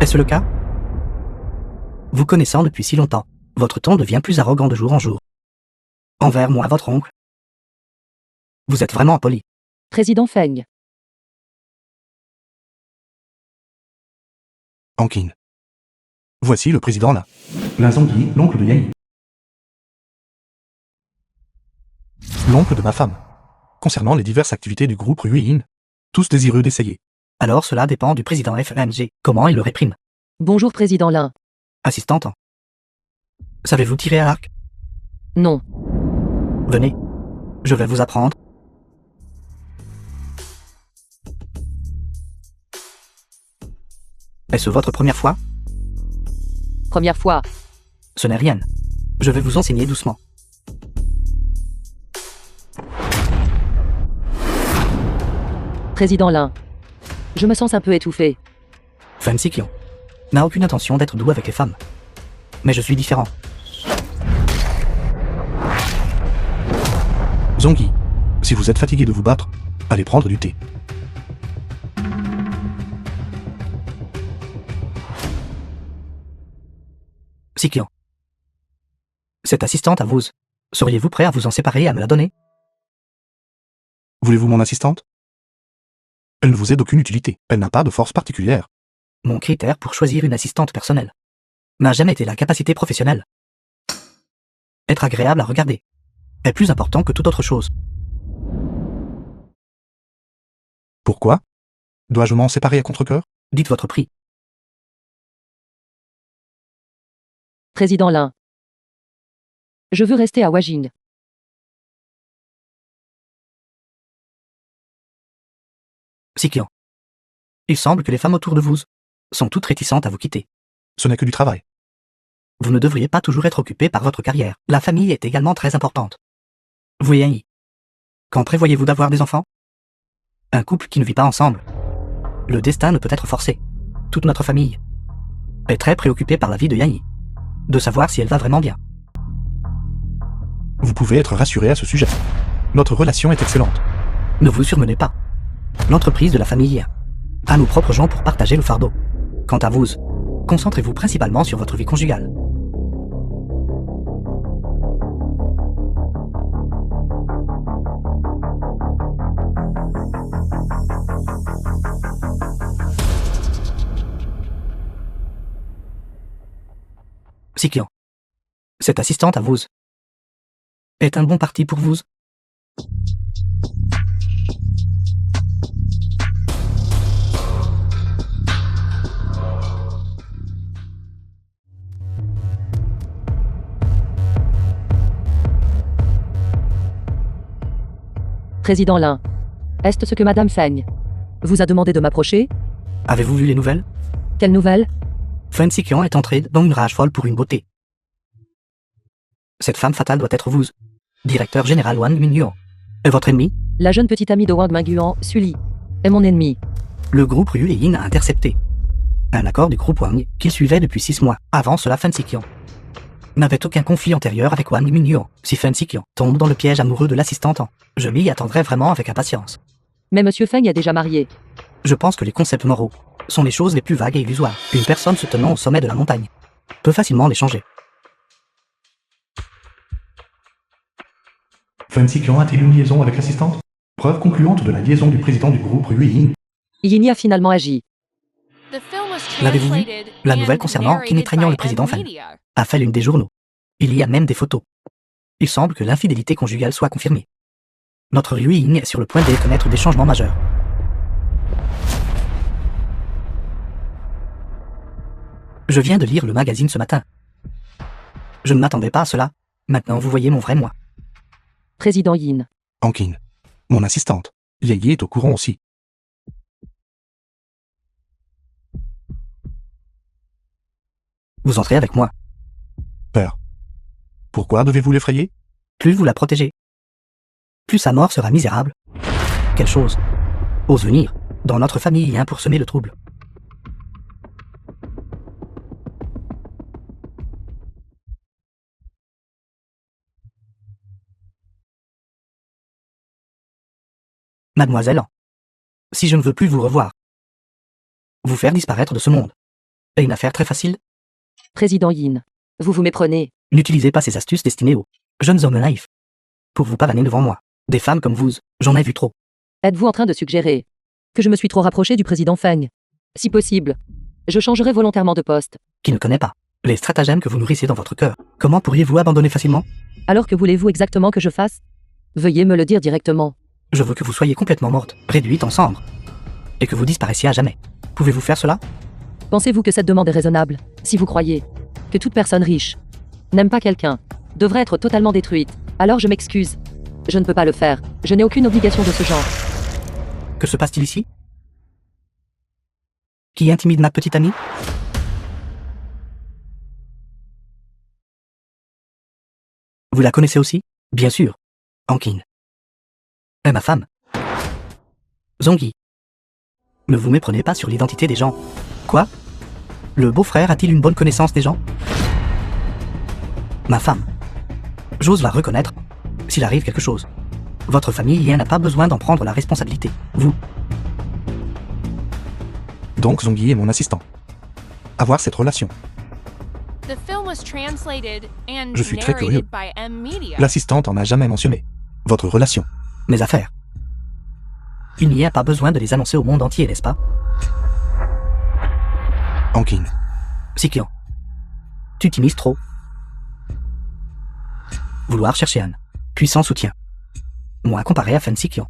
Est-ce le cas? Vous connaissant depuis si longtemps, Votre ton devient plus arrogant de jour en jour. Envers moi, votre oncle. Vous êtes vraiment impoli. Président Feng. Ankin. Voici le président là. Lin Zongyi, l'oncle de Yang. L'oncle de ma femme. Concernant les diverses activités du groupe Ruyin, tous désireux d'essayer. Alors cela dépend du président FNG. Comment il le réprime? Bonjour Président Lin. Assistante. Savez-vous tirer à l'arc? Non. Venez. Je vais vous apprendre. Est-ce votre première fois? Première fois. Ce n'est rien. Je vais vous enseigner doucement. Président Lin. Je me sens un peu étouffé. Fan Sikion n'a aucune intention d'être doux avec les femmes. Mais je suis différent. Zongyi, si vous êtes fatigué de vous battre, allez prendre du thé. Sikion. Cette assistante à vous, seriez-vous prêt à vous en séparer et à me la donner? Voulez-vous mon assistante? Elle ne vous est d'aucune utilité. Elle n'a pas de force particulière. Mon critère pour choisir une assistante personnelle n'a jamais été la capacité professionnelle. Être agréable à regarder est plus important que toute autre chose. Pourquoi? Dois-je m'en séparer à contre-cœur? Dites votre prix. Président Lin. Je veux rester à Wajing. Sikion. Il semble que les femmes autour de vous sont toutes réticentes à vous quitter. Ce n'est que du travail. Vous ne devriez pas toujours être occupé par votre carrière. La famille est également très importante. Voyez, quand prévoyez-vous d'avoir des enfants? Un couple qui ne vit pas ensemble. Le destin ne peut être forcé. Toute notre famille est très préoccupée par la vie de Yanyi. De savoir si elle va vraiment bien. Vous pouvez être rassuré à ce sujet. Notre relation est excellente. Ne vous surmenez pas. L'entreprise de la famille a nos propres gens pour partager le fardeau. Quant à vous, concentrez-vous principalement sur votre vie conjugale. Sikion. Cette assistante à vous est un bon parti pour vous? Président Lin. Est-ce ce que Madame Feng vous a demandé de m'approcher? Avez-vous vu les nouvelles? Quelle nouvelle? Fan Sikion est entrée dans une rage folle pour une beauté. Cette femme fatale doit être vous, directeur général Wang Mingyuan. Et votre ennemi? La jeune petite amie de Wang Mingyuan, Sully, est mon ennemi. Le groupe Ruyin a intercepté un accord du groupe Wang qu'il suivait depuis 6 mois. Avant cela, Fan Sikion n'avait aucun conflit antérieur avec Wang Mingyuan. Si Fan Sikion tombe dans le piège amoureux de l'assistante, je m'y attendrai vraiment avec impatience. Mais Monsieur Feng est déjà marié. Je pense que les concepts moraux sont les choses les plus vagues et illusoires. Une personne se tenant au sommet de la montagne peut facilement les changer. Fan Sikion a-t-il une liaison avec l'assistante? Preuve concluante de la liaison du président du groupe Ruyin. Yini a finalement agi. The film was L'avez-vous vu? translated La and nouvelle concernant qui narrated n'étreignant by le président Fan M-Media. a fait l'une des journaux. Il y a même des photos. Il semble que l'infidélité conjugale soit confirmée. Notre Ruyin est sur le point de connaître des changements majeurs. Je viens de lire le magazine ce matin. Je ne m'attendais pas à cela. Maintenant vous voyez mon vrai moi. Président Yin. Ankin. Mon assistante. Yayi est au courant aussi. Vous entrez avec moi. Père. Pourquoi devez-vous l'effrayer? Plus vous la protégez, plus sa mort sera misérable. Quelle chose ose venir dans notre famille pour semer le trouble. Mademoiselle, si je ne veux plus vous revoir, vous faire disparaître de ce monde est une affaire très facile. Président Yin. Vous vous méprenez. N'utilisez pas ces astuces destinées aux jeunes hommes naïfs. Pour vous pavaner devant moi. Des femmes comme vous, j'en ai vu trop. Êtes-vous en train de suggérer que je me suis trop rapproché du président Feng? Si possible, je changerai volontairement de poste. Qui ne connaît pas les stratagèmes que vous nourrissez dans votre cœur? Comment pourriez-vous abandonner facilement? Alors que voulez-vous exactement que je fasse? Veuillez me le dire directement. Je veux que vous soyez complètement morte, réduite en cendres. Et que vous disparaissiez à jamais. Pouvez-vous faire cela? Pensez-vous que cette demande est raisonnable? Si vous croyez que toute personne riche n'aime pas quelqu'un, devrait être totalement détruite, alors je m'excuse. Je ne peux pas le faire. Je n'ai aucune obligation de ce genre. Que se passe-t-il ici? Qui intimide ma petite amie? Vous la connaissez aussi? Bien sûr. Ankin. Et ma femme. Zongyi. Ne vous méprenez pas sur l'identité des gens. Quoi? Le beau-frère a-t-il une bonne connaissance des gens? Ma femme. J'ose la reconnaître. S'il arrive quelque chose. Votre famille n'a pas besoin d'en prendre la responsabilité. Vous. Donc Zongyi est mon assistant. Avoir cette relation. The film was translated and Je suis très curieux. narrated by M Media. L'assistante en a jamais mentionné. Votre relation. Mes affaires. Il n'y a pas besoin de les annoncer au monde entier, n'est-ce pas? Ankin. Sikian. Tu t'immises trop. Vouloir chercher un puissant soutien. Moi comparé à Fen Sikian.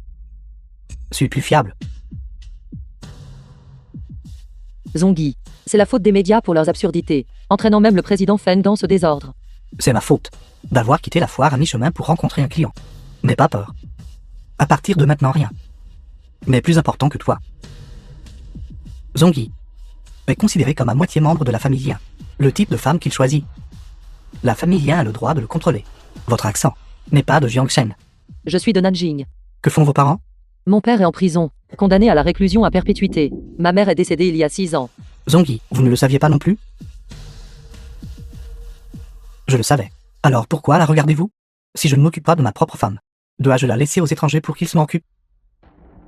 Suis plus fiable. Zongyi, c'est la faute des médias pour leurs absurdités, entraînant même le président Feng dans ce désordre. C'est ma faute d'avoir quitté la foire à mi-chemin pour rencontrer un client. N'aie pas peur. À partir de maintenant, rien. Mais plus important que toi. Zongyi est considéré comme à moitié membre de la famille Yin. Le type de femme qu'il choisit. La famille Yin a le droit de le contrôler. Votre accent n'est pas de Jiangshen. Je suis de Nanjing. Que font vos parents? Mon père est en prison, condamné à la réclusion à perpétuité. Ma mère est décédée il y a 6 ans. Zongyi, vous ne le saviez pas non plus? Je le savais. Alors pourquoi la regardez-vous? Si je ne m'occupe pas de ma propre femme, dois-je la laisser aux étrangers pour qu'ils s'en occupent?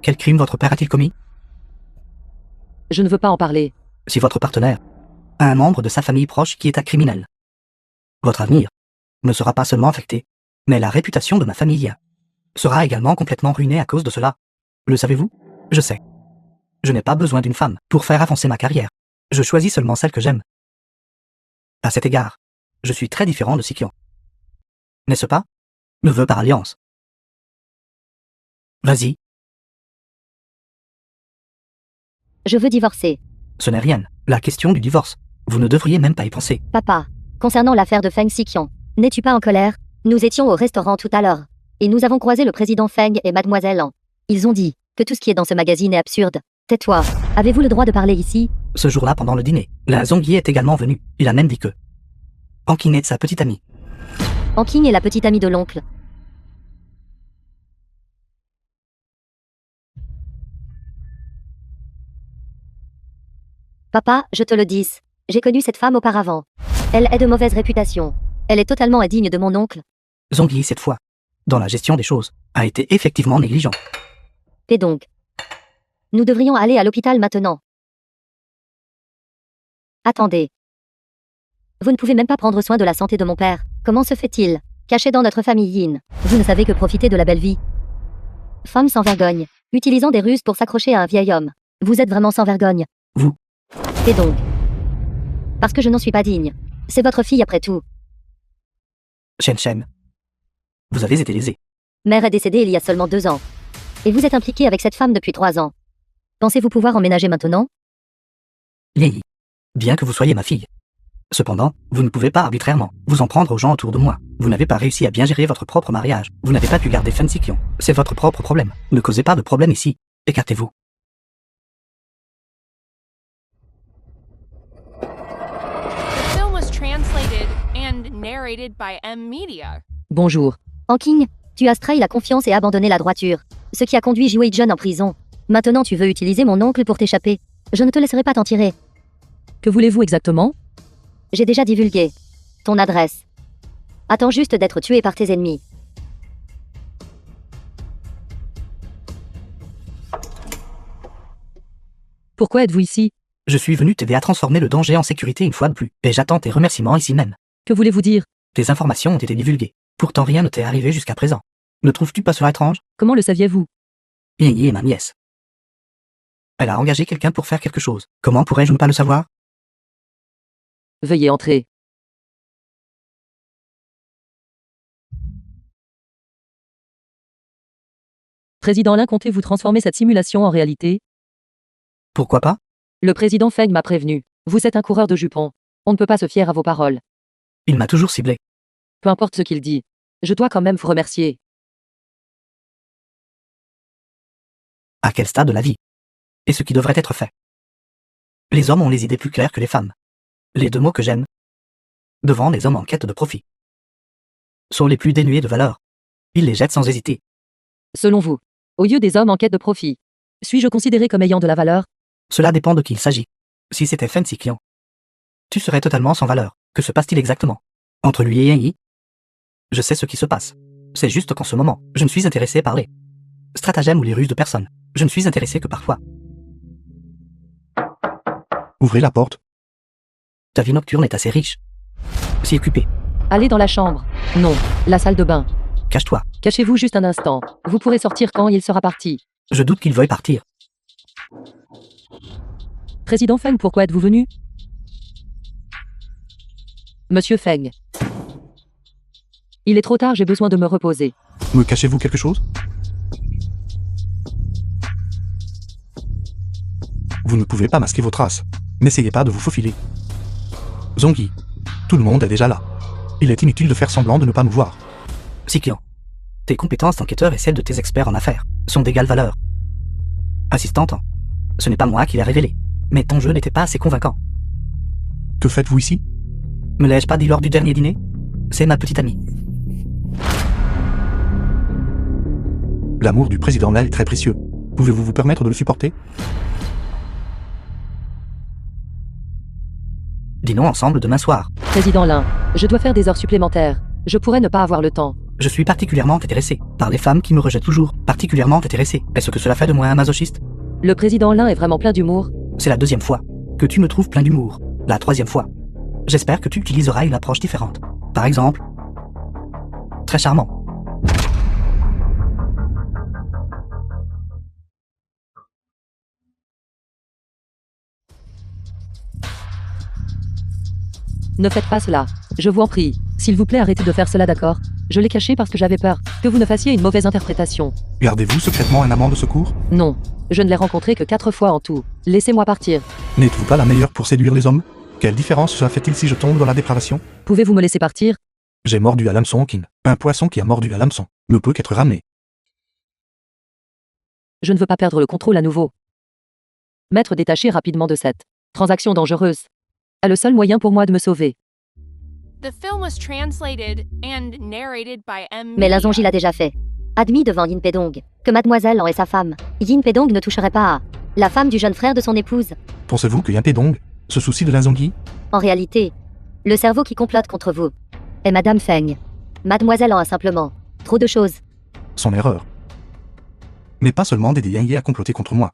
Quel crime votre père a-t-il commis? Je ne veux pas en parler. Si votre partenaire a un membre de sa famille proche qui est un criminel, votre avenir ne sera pas seulement affecté, mais la réputation de ma famille sera également complètement ruinée à cause de cela. Le savez-vous? Je sais. Je n'ai pas besoin d'une femme pour faire avancer ma carrière. Je choisis seulement celle que j'aime. À cet égard, je suis très différent de Sikian. N'est-ce pas? Neveu par alliance. Vas-y, Je veux divorcer. ce n'est rien. La question du divorce. Vous ne devriez même pas y penser. Papa, concernant l'affaire de Feng Sikian, n'es-tu pas en colère? Nous étions au restaurant tout à l'heure. Et nous avons croisé le président Feng et mademoiselle An. Ils ont dit que tout ce qui est dans ce magazine est absurde. Tais-toi. Avez-vous le droit de parler ici? Ce jour-là, pendant le dîner, la Zongyi est également venue. Il a même dit que Ankin est sa petite amie. Anking est la petite amie de l'oncle. Papa, je te le dis. J'ai connu cette femme auparavant. Elle est de mauvaise réputation. Elle est totalement indigne de mon oncle. Zongyi, cette fois, dans la gestion des choses, a été effectivement négligent. Et donc? Nous devrions aller à l'hôpital maintenant. Attendez. Vous ne pouvez même pas prendre soin de la santé de mon père. Comment se fait-il? Caché dans notre famille Yin, vous ne savez que profiter de la belle vie. Femme sans vergogne, utilisant des ruses pour s'accrocher à un vieil homme. Vous êtes vraiment sans vergogne. Vous. Et donc? Parce que je n'en suis pas digne. C'est votre fille après tout. Shen Shen. Vous avez été lésé. Mère est décédée il y a seulement 2 ans. Et vous êtes impliqué avec cette femme depuis 3 ans. Pensez-vous pouvoir emménager maintenant? Lei. Bien que vous soyez ma fille. Cependant, vous ne pouvez pas arbitrairement vous en prendre aux gens autour de moi. Vous n'avez pas réussi à bien gérer votre propre mariage. Vous n'avez pas pu garder Fen Sikian. C'est votre propre problème. Ne causez pas de problème ici. Écartez-vous. The film was translated and narrated by M Media. Bonjour. Anking, tu as trahi la confiance et abandonné la droiture. Ce qui a conduit Jiwei Jun en prison. Maintenant tu veux utiliser mon oncle pour t'échapper. Je ne te laisserai pas t'en tirer. Que voulez-vous exactement? J'ai déjà divulgué ton adresse. Attends juste d'être tué par tes ennemis. Pourquoi êtes-vous ici? Je suis venu t'aider à transformer le danger en sécurité une fois de plus. Et j'attends tes remerciements ici même. Que voulez-vous dire? Tes informations ont été divulguées. Pourtant rien ne t'est arrivé jusqu'à présent. Ne trouves-tu pas cela étrange? Comment le saviez-vous? Yi est ma nièce. Elle a engagé quelqu'un pour faire quelque chose. Comment pourrais-je ne pas le savoir? Veuillez entrer. Président Lin, comptez-vous transformer cette simulation en réalité? Pourquoi pas? Le président Feng m'a prévenu. Vous êtes un coureur de jupons. On ne peut pas se fier à vos paroles. Il m'a toujours ciblé. Peu importe ce qu'il dit. Je dois quand même vous remercier. À quel stade de la vie? Et ce qui devrait être fait? Les hommes ont les idées plus claires que les femmes. Les deux mots que j'aime, devant les hommes en quête de profit, sont les plus dénués de valeur. Ils les jettent sans hésiter. Selon vous, au lieu des hommes en quête de profit, suis-je considéré comme ayant de la valeur? Cela dépend de qui il s'agit. Si c'était Feng Xiqian, tu serais totalement sans valeur. Que se passe-t-il exactement entre lui et Yi? Je sais ce qui se passe. C'est juste qu'en ce moment, je ne suis intéressé par les stratagèmes ou les ruses de personne. Je ne suis intéressé que par toi. Ouvrez la porte. Ta vie nocturne est assez riche. Si occupée. Allez dans la chambre. Non, la salle de bain. Cache-toi. Cachez-vous juste un instant. Vous pourrez sortir quand il sera parti. Je doute qu'il veuille partir. Président Feng, pourquoi êtes-vous venu? Monsieur Feng. Il est trop tard, j'ai besoin de me reposer. Me cachez-vous quelque chose? Vous ne pouvez pas masquer vos traces. N'essayez pas de vous faufiler. Zongyi, tout le monde est déjà là. Il est inutile de faire semblant de ne pas nous voir. Xiqian, tes compétences d'enquêteur et celles de tes experts en affaires sont d'égale valeur. Assistante, ce n'est pas moi qui l'ai révélé, mais ton jeu n'était pas assez convaincant. Que faites-vous ici? Me l'ai-je pas dit lors du dernier dîner? C'est ma petite amie. L'amour du président là est très précieux. Pouvez-vous vous permettre de le supporter? Dînons ensemble demain soir. Président Lin, je dois faire des heures supplémentaires. Je pourrais ne pas avoir le temps. Je suis particulièrement intéressé par les femmes qui me rejettent toujours. Particulièrement intéressé. Est-ce que cela fait de moi un masochiste? Le président Lin est vraiment plein d'humour. C'est la deuxième fois que tu me trouves plein d'humour. La troisième fois, j'espère que tu utiliseras une approche différente. Par exemple, très charmant. Ne faites pas cela. Je vous en prie. S'il vous plaît, arrêtez de faire cela, d'accord? Je l'ai caché parce que j'avais peur que vous ne fassiez une mauvaise interprétation. Gardez-vous secrètement un amant de secours? Non. Je ne l'ai rencontré que 4 fois en tout. Laissez-moi partir. N'êtes-vous pas la meilleure pour séduire les hommes? Quelle différence cela fait-il si je tombe dans la dépravation? Pouvez-vous me laisser partir? J'ai mordu à l'hameçon, Kin. Un poisson qui a mordu à l'hameçon ne peut qu'être ramené. Je ne veux pas perdre le contrôle à nouveau. M'être détaché rapidement de cette transaction dangereuse est le seul moyen pour moi de me sauver. The film was translated and narrated by M. Mais Media. Linzongji l'a déjà fait. Admis devant Yin Pedong que Mademoiselle en est sa femme. Yin Pedong ne toucherait pas à la femme du jeune frère de son épouse. Pensez-vous que Yampedong se soucie de Linzongyi? En réalité, le cerveau qui complote contre vous est Madame Feng. Mademoiselle en a simplement trop de choses. Son erreur. Mais pas seulement d'aider Yang Ye à comploter contre moi.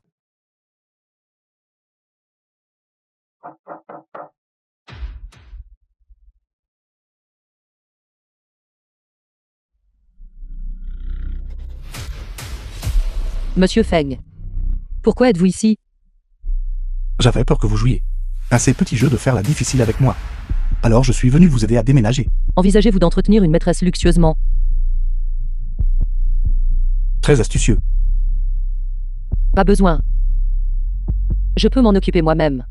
Monsieur Feng. Pourquoi êtes-vous ici? J'avais peur que vous jouiez à ces petits jeux de faire la difficile avec moi. Alors je suis venu vous aider à déménager. Envisagez-vous d'entretenir une maîtresse luxueusement? Très astucieux. Pas besoin. Je peux m'en occuper moi-même.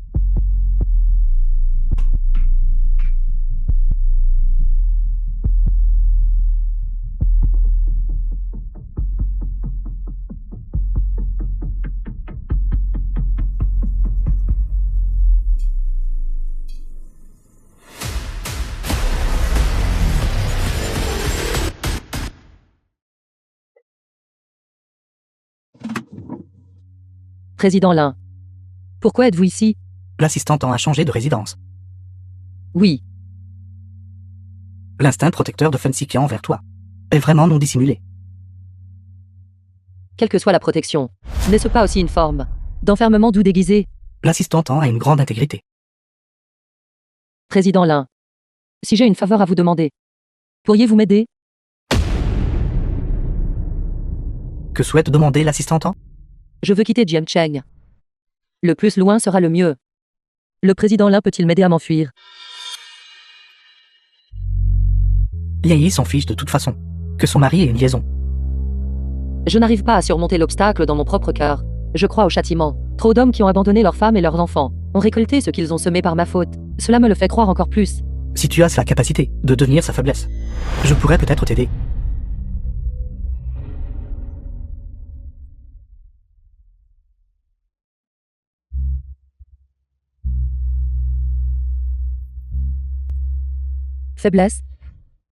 Président Lin. Pourquoi êtes-vous ici? L'assistante a changé de résidence. Oui. L'instinct protecteur de Feng Xiqian envers toi est vraiment non dissimulé. Quelle que soit la protection, n'est-ce pas aussi une forme d'enfermement doux déguisé? L'assistante a une grande intégrité. Président Lin. Si j'ai une faveur à vous demander. Pourriez-vous m'aider? Que souhaite demander l'assistante en? Je veux quitter Jiangcheng. Le plus loin sera le mieux. Le président Lin peut-il m'aider à m'enfuir? Yi s'en fiche de toute façon. Que son mari ait une liaison. Je n'arrive pas à surmonter l'obstacle dans mon propre cœur. Je crois au châtiment. Trop d'hommes qui ont abandonné leurs femmes et leurs enfants ont récolté ce qu'ils ont semé par ma faute. Cela me le fait croire encore plus. Si tu as la capacité de devenir sa faiblesse, je pourrais peut-être t'aider. Faiblesse?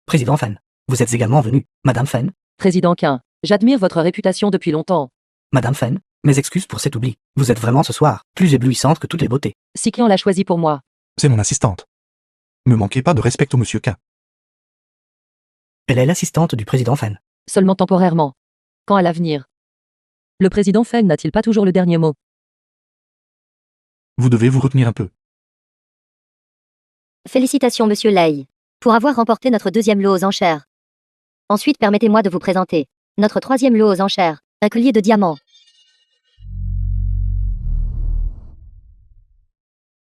Président Fan, vous êtes également venu. Madame Fan, Président Qin, j'admire votre réputation depuis longtemps. Madame Fan, mes excuses pour cet oubli. Vous êtes vraiment ce soir plus éblouissante que toutes les beautés. Si Qian l'a choisi pour moi. C'est mon assistante. Ne manquez pas de respect au monsieur K. Elle est l'assistante du président Fan. Seulement temporairement. Quand à l'avenir? Le président Feng n'a-t-il pas toujours le dernier mot? Vous devez vous retenir un peu. Félicitations Monsieur Lei, pour avoir remporté notre deuxième lot aux enchères. Ensuite permettez-moi de vous présenter notre troisième lot aux enchères, un collier de diamants.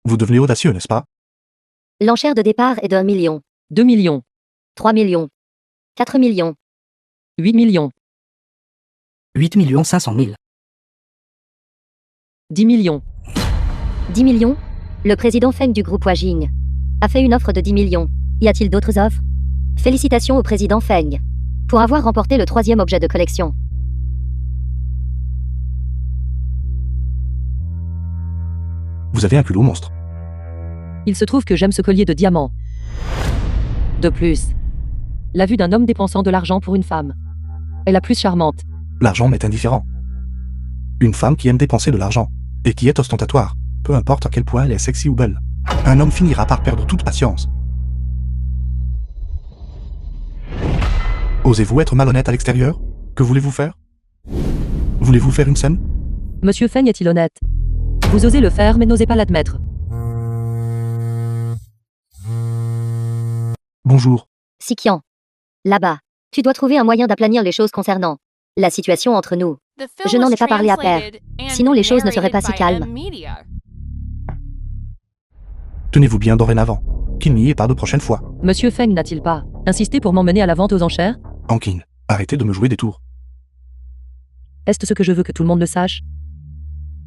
Vous devenez audacieux, n'est-ce pas? L'enchère de départ est d'1 million, 2 millions, 3 millions, 4 millions, 8 millions, 8 500 000. 10 millions. 10 millions? Le président Feng du groupe Huajing a fait une offre de 10 millions. Y a-t-il d'autres offres? Félicitations au président Feng pour avoir remporté le troisième objet de collection. Vous avez un culot monstre. Il se trouve que j'aime ce collier de diamants. De plus, la vue d'un homme dépensant de l'argent pour une femme est la plus charmante. L'argent m'est indifférent. Une femme qui aime dépenser de l'argent, et qui est ostentatoire, peu importe à quel point elle est sexy ou belle, un homme finira par perdre toute patience. Osez-vous être malhonnête à l'extérieur? Que voulez-vous faire? Voulez-vous faire une scène? Monsieur Feng est-il honnête? Vous osez le faire mais n'osez pas l'admettre. Bonjour. Sikian, là-bas, tu dois trouver un moyen d'aplanir les choses concernant la situation entre nous. The film Je n'en was ai pas parlé à Père. translated and Sinon, les choses ne seraient pas si narrated by calmes. M-Media. Tenez-vous bien dorénavant. Qu'il n'y ait pas de prochaine fois. Monsieur Feng n'a-t-il pas insisté pour m'emmener à la vente aux enchères? Ankin, arrêtez de me jouer des tours. Est-ce ce que je veux que tout le monde le sache?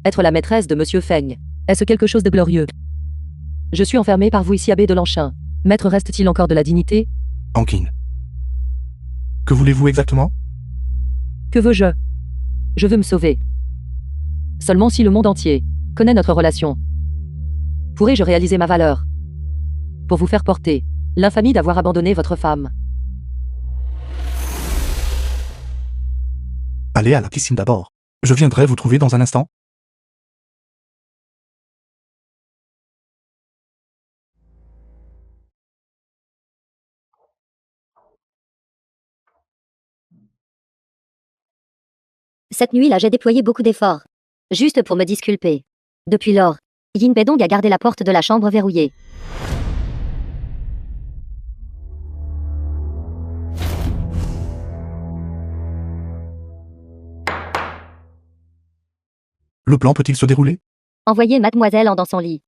Être la maîtresse de Monsieur Feng, est-ce quelque chose de glorieux? Je suis enfermé par vous ici abbé de l'Anchin. Maître reste-t-il encore de la dignité? Ankin. Que voulez-vous exactement? Que veux-je? Je veux me sauver. Seulement si le monde entier connaît notre relation, pourrais-je réaliser ma valeur pour vous faire porter l'infamie d'avoir abandonné votre femme. Allez à la piscine d'abord. Je viendrai vous trouver dans un instant. Cette nuit-là, j'ai déployé beaucoup d'efforts, juste pour me disculper. Depuis lors, Yin Bedong a gardé la porte de la chambre verrouillée. Le plan peut-il se dérouler? Envoyer mademoiselle en dans son lit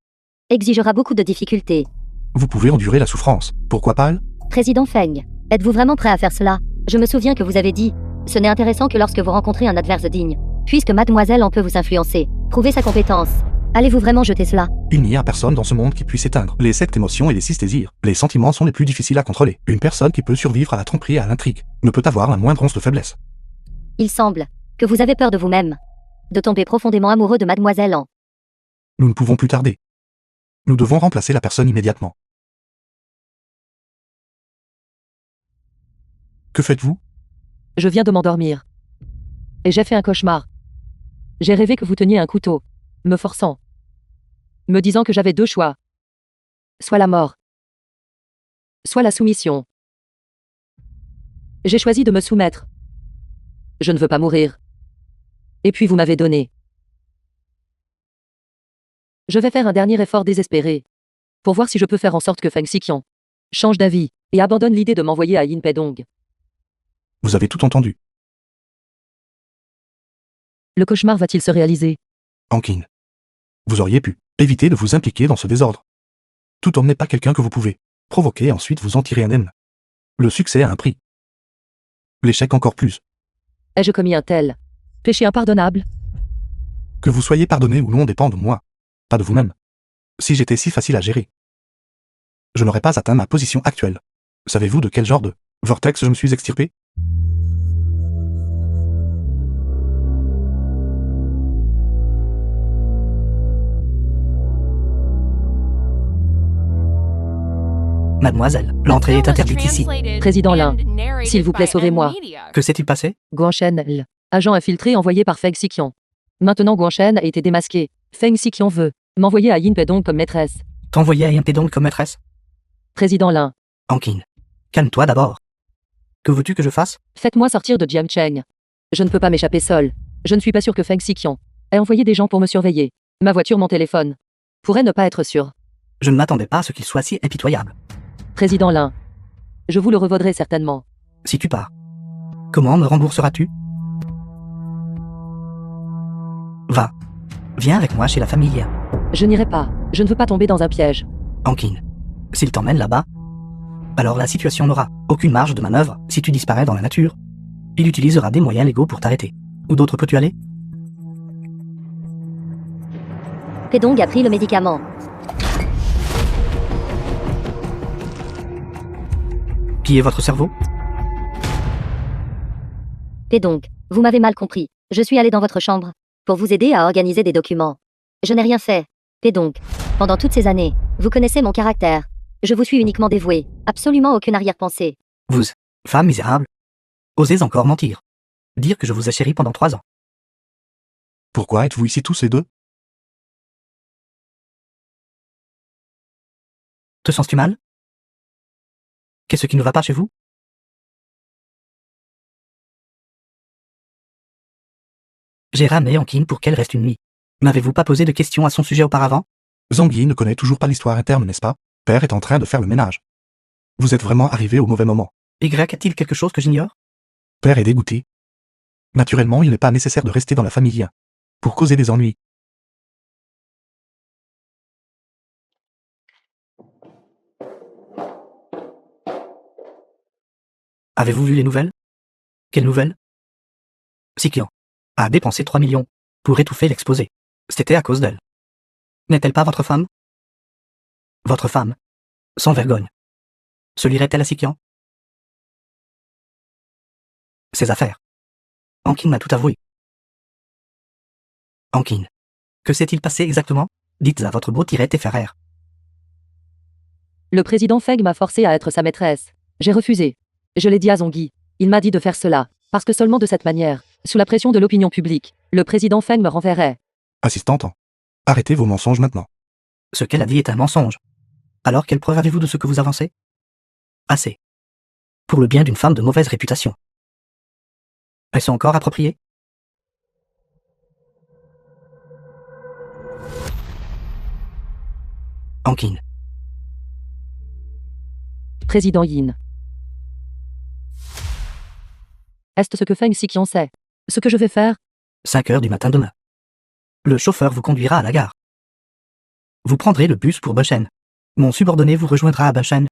exigera beaucoup de difficultés. Vous pouvez endurer la souffrance. Pourquoi pas elle? Président Feng, êtes-vous vraiment prêt à faire cela? Je me souviens que vous avez dit, ce n'est intéressant que lorsque vous rencontrez un adverse digne. Puisque mademoiselle en peut vous influencer, prouver sa compétence. Allez-vous vraiment jeter cela? Il n'y a personne dans ce monde qui puisse éteindre les 7 émotions et les 6 désirs. Les sentiments sont les plus difficiles à contrôler. Une personne qui peut survivre à la tromperie et à l'intrigue ne peut avoir la moindre once de faiblesse. Il semble que vous avez peur de vous-même, de tomber profondément amoureux de mademoiselle en. Nous ne pouvons plus tarder. Nous devons remplacer la personne immédiatement. Que faites-vous? Je viens de m'endormir. Et j'ai fait un cauchemar. J'ai rêvé que vous teniez un couteau, me forçant, me disant que j'avais deux choix. Soit la mort, soit la soumission. J'ai choisi de me soumettre. Je ne veux pas mourir. Et puis vous m'avez donné. Je vais faire un dernier effort désespéré, pour voir si je peux faire en sorte que Feng Xiqian Change d'avis, et abandonne l'idée de m'envoyer à Yin Pedong. Vous avez tout entendu. Le cauchemar va-t-il se réaliser? Ankin. Vous auriez pu éviter de vous impliquer dans ce désordre. Tout homme n'est pas quelqu'un que vous pouvez provoquer et ensuite vous en tirer indemne. Le succès a un prix. L'échec encore plus. Ai-je commis un tel péché impardonnable? Que vous soyez pardonné ou non dépend de moi, pas de vous-même. Si j'étais si facile à gérer, je n'aurais pas atteint ma position actuelle. Savez-vous de quel genre de vortex je me suis extirpé? Mademoiselle, l'entrée est interdite ici. Président Lin, s'il vous plaît, sauvez-moi. Que s'est-il passé? Guanshen, agent infiltré envoyé par Feng Xiqian. Maintenant Guanshen a été démasqué. Feng Xiqian veut m'envoyer à Yin Pedong comme maîtresse. T'envoyer à Yin Pedong comme maîtresse? Président Lin, Ankin, calme-toi d'abord. Que veux-tu que je fasse? faites-moi sortir de Jiangcheng. Je ne peux pas m'échapper seul. Je ne suis pas sûr que Feng Xiqian ait envoyé des gens pour me surveiller. Ma voiture, mon téléphone pourrait ne pas être sûr. Je ne m'attendais pas à ce qu'il soit si impitoyable. Président Lin, je vous le revaudrai certainement. Si tu pars, comment me rembourseras-tu? Va. Viens avec moi chez la famille Yin. Je n'irai pas. Je ne veux pas tomber dans un piège. Ankin, s'il t'emmène là-bas, alors la situation n'aura aucune marge de manœuvre. Si tu disparais dans la nature, il utilisera des moyens légaux pour t'arrêter. Où d'autre peux-tu aller? Pedong a pris le médicament. Piller votre cerveau? Pedong, vous m'avez mal compris. Je suis allé dans votre chambre pour vous aider à organiser des documents. Je n'ai rien fait. Pedong, pendant toutes ces années, vous connaissez mon caractère. Je vous suis uniquement dévoué, absolument aucune arrière-pensée. Vous, femme misérable, osez encore mentir. Dire que je vous ai chéri pendant 3 ans. Pourquoi êtes-vous ici tous les deux? Te sens-tu mal? Qu'est-ce qui ne va pas chez vous? J'ai ramé Ankin pour qu'elle reste une nuit. N'avez-vous pas posé de questions à son sujet auparavant? Zangui ne connaît toujours pas l'histoire interne, n'est-ce pas? Père est en train de faire le ménage. Vous êtes vraiment arrivé au mauvais moment. Y a-t-il quelque chose que j'ignore? Père est dégoûté. Naturellement, il n'est pas nécessaire de rester dans la famille Yin pour causer des ennuis. Avez-vous vu les nouvelles? Quelles nouvelles? Xiqian a dépensé 3 millions pour étouffer l'exposé. C'était à cause d'elle. N'est-elle pas votre femme? Votre femme, sans vergogne, se lirait-elle à Xiqian? Ses affaires. Ankin m'a tout avoué. Ankin, que s'est-il passé exactement? Dites à votre beau tiret éphémère. Le président Feng m'a forcé à être sa maîtresse. J'ai refusé. Je l'ai dit à Zongui. Il m'a dit de faire cela, parce que seulement de cette manière, sous la pression de l'opinion publique, le président Feng me renverrait. Assistante, arrêtez vos mensonges maintenant. Ce qu'elle a dit est un mensonge. Alors quelle preuve avez-vous de ce que vous avancez? Assez. Pour le bien d'une femme de mauvaise réputation. Est-ce encore approprié? Ankin, Président Yin. Est-ce ce que Feng Xiqian sait? Ce que je vais faire? 5 heures du matin demain. Le chauffeur vous conduira à la gare. Vous prendrez le bus pour Benshen. Mon subordonné vous rejoindra à Benshen.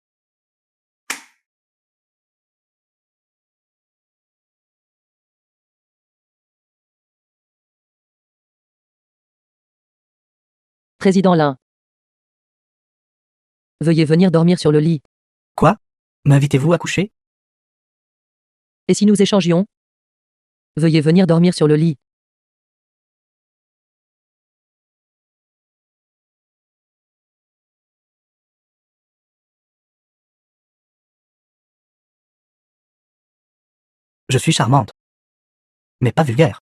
Président Lin. Veuillez venir dormir sur le lit. Quoi? M'invitez-vous à coucher? Et si nous échangions? Veuillez venir dormir sur le lit. Je suis charmante. Mais pas vulgaire.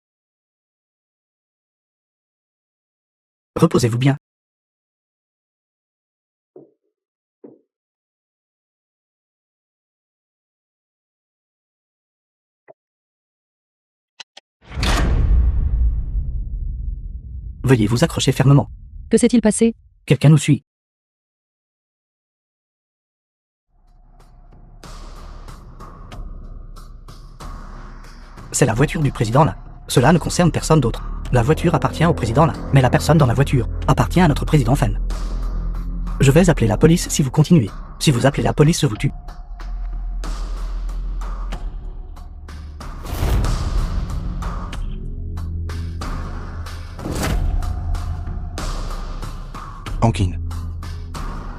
Reposez-vous bien. Veuillez vous accrocher fermement. Que s'est-il passé? Quelqu'un nous suit. C'est la voiture du président là. Cela ne concerne personne d'autre. La voiture appartient au président là, mais la personne dans la voiture appartient à notre président Fen. Je vais appeler la police si vous continuez. Si vous appelez la police, je vous tue. Ankin.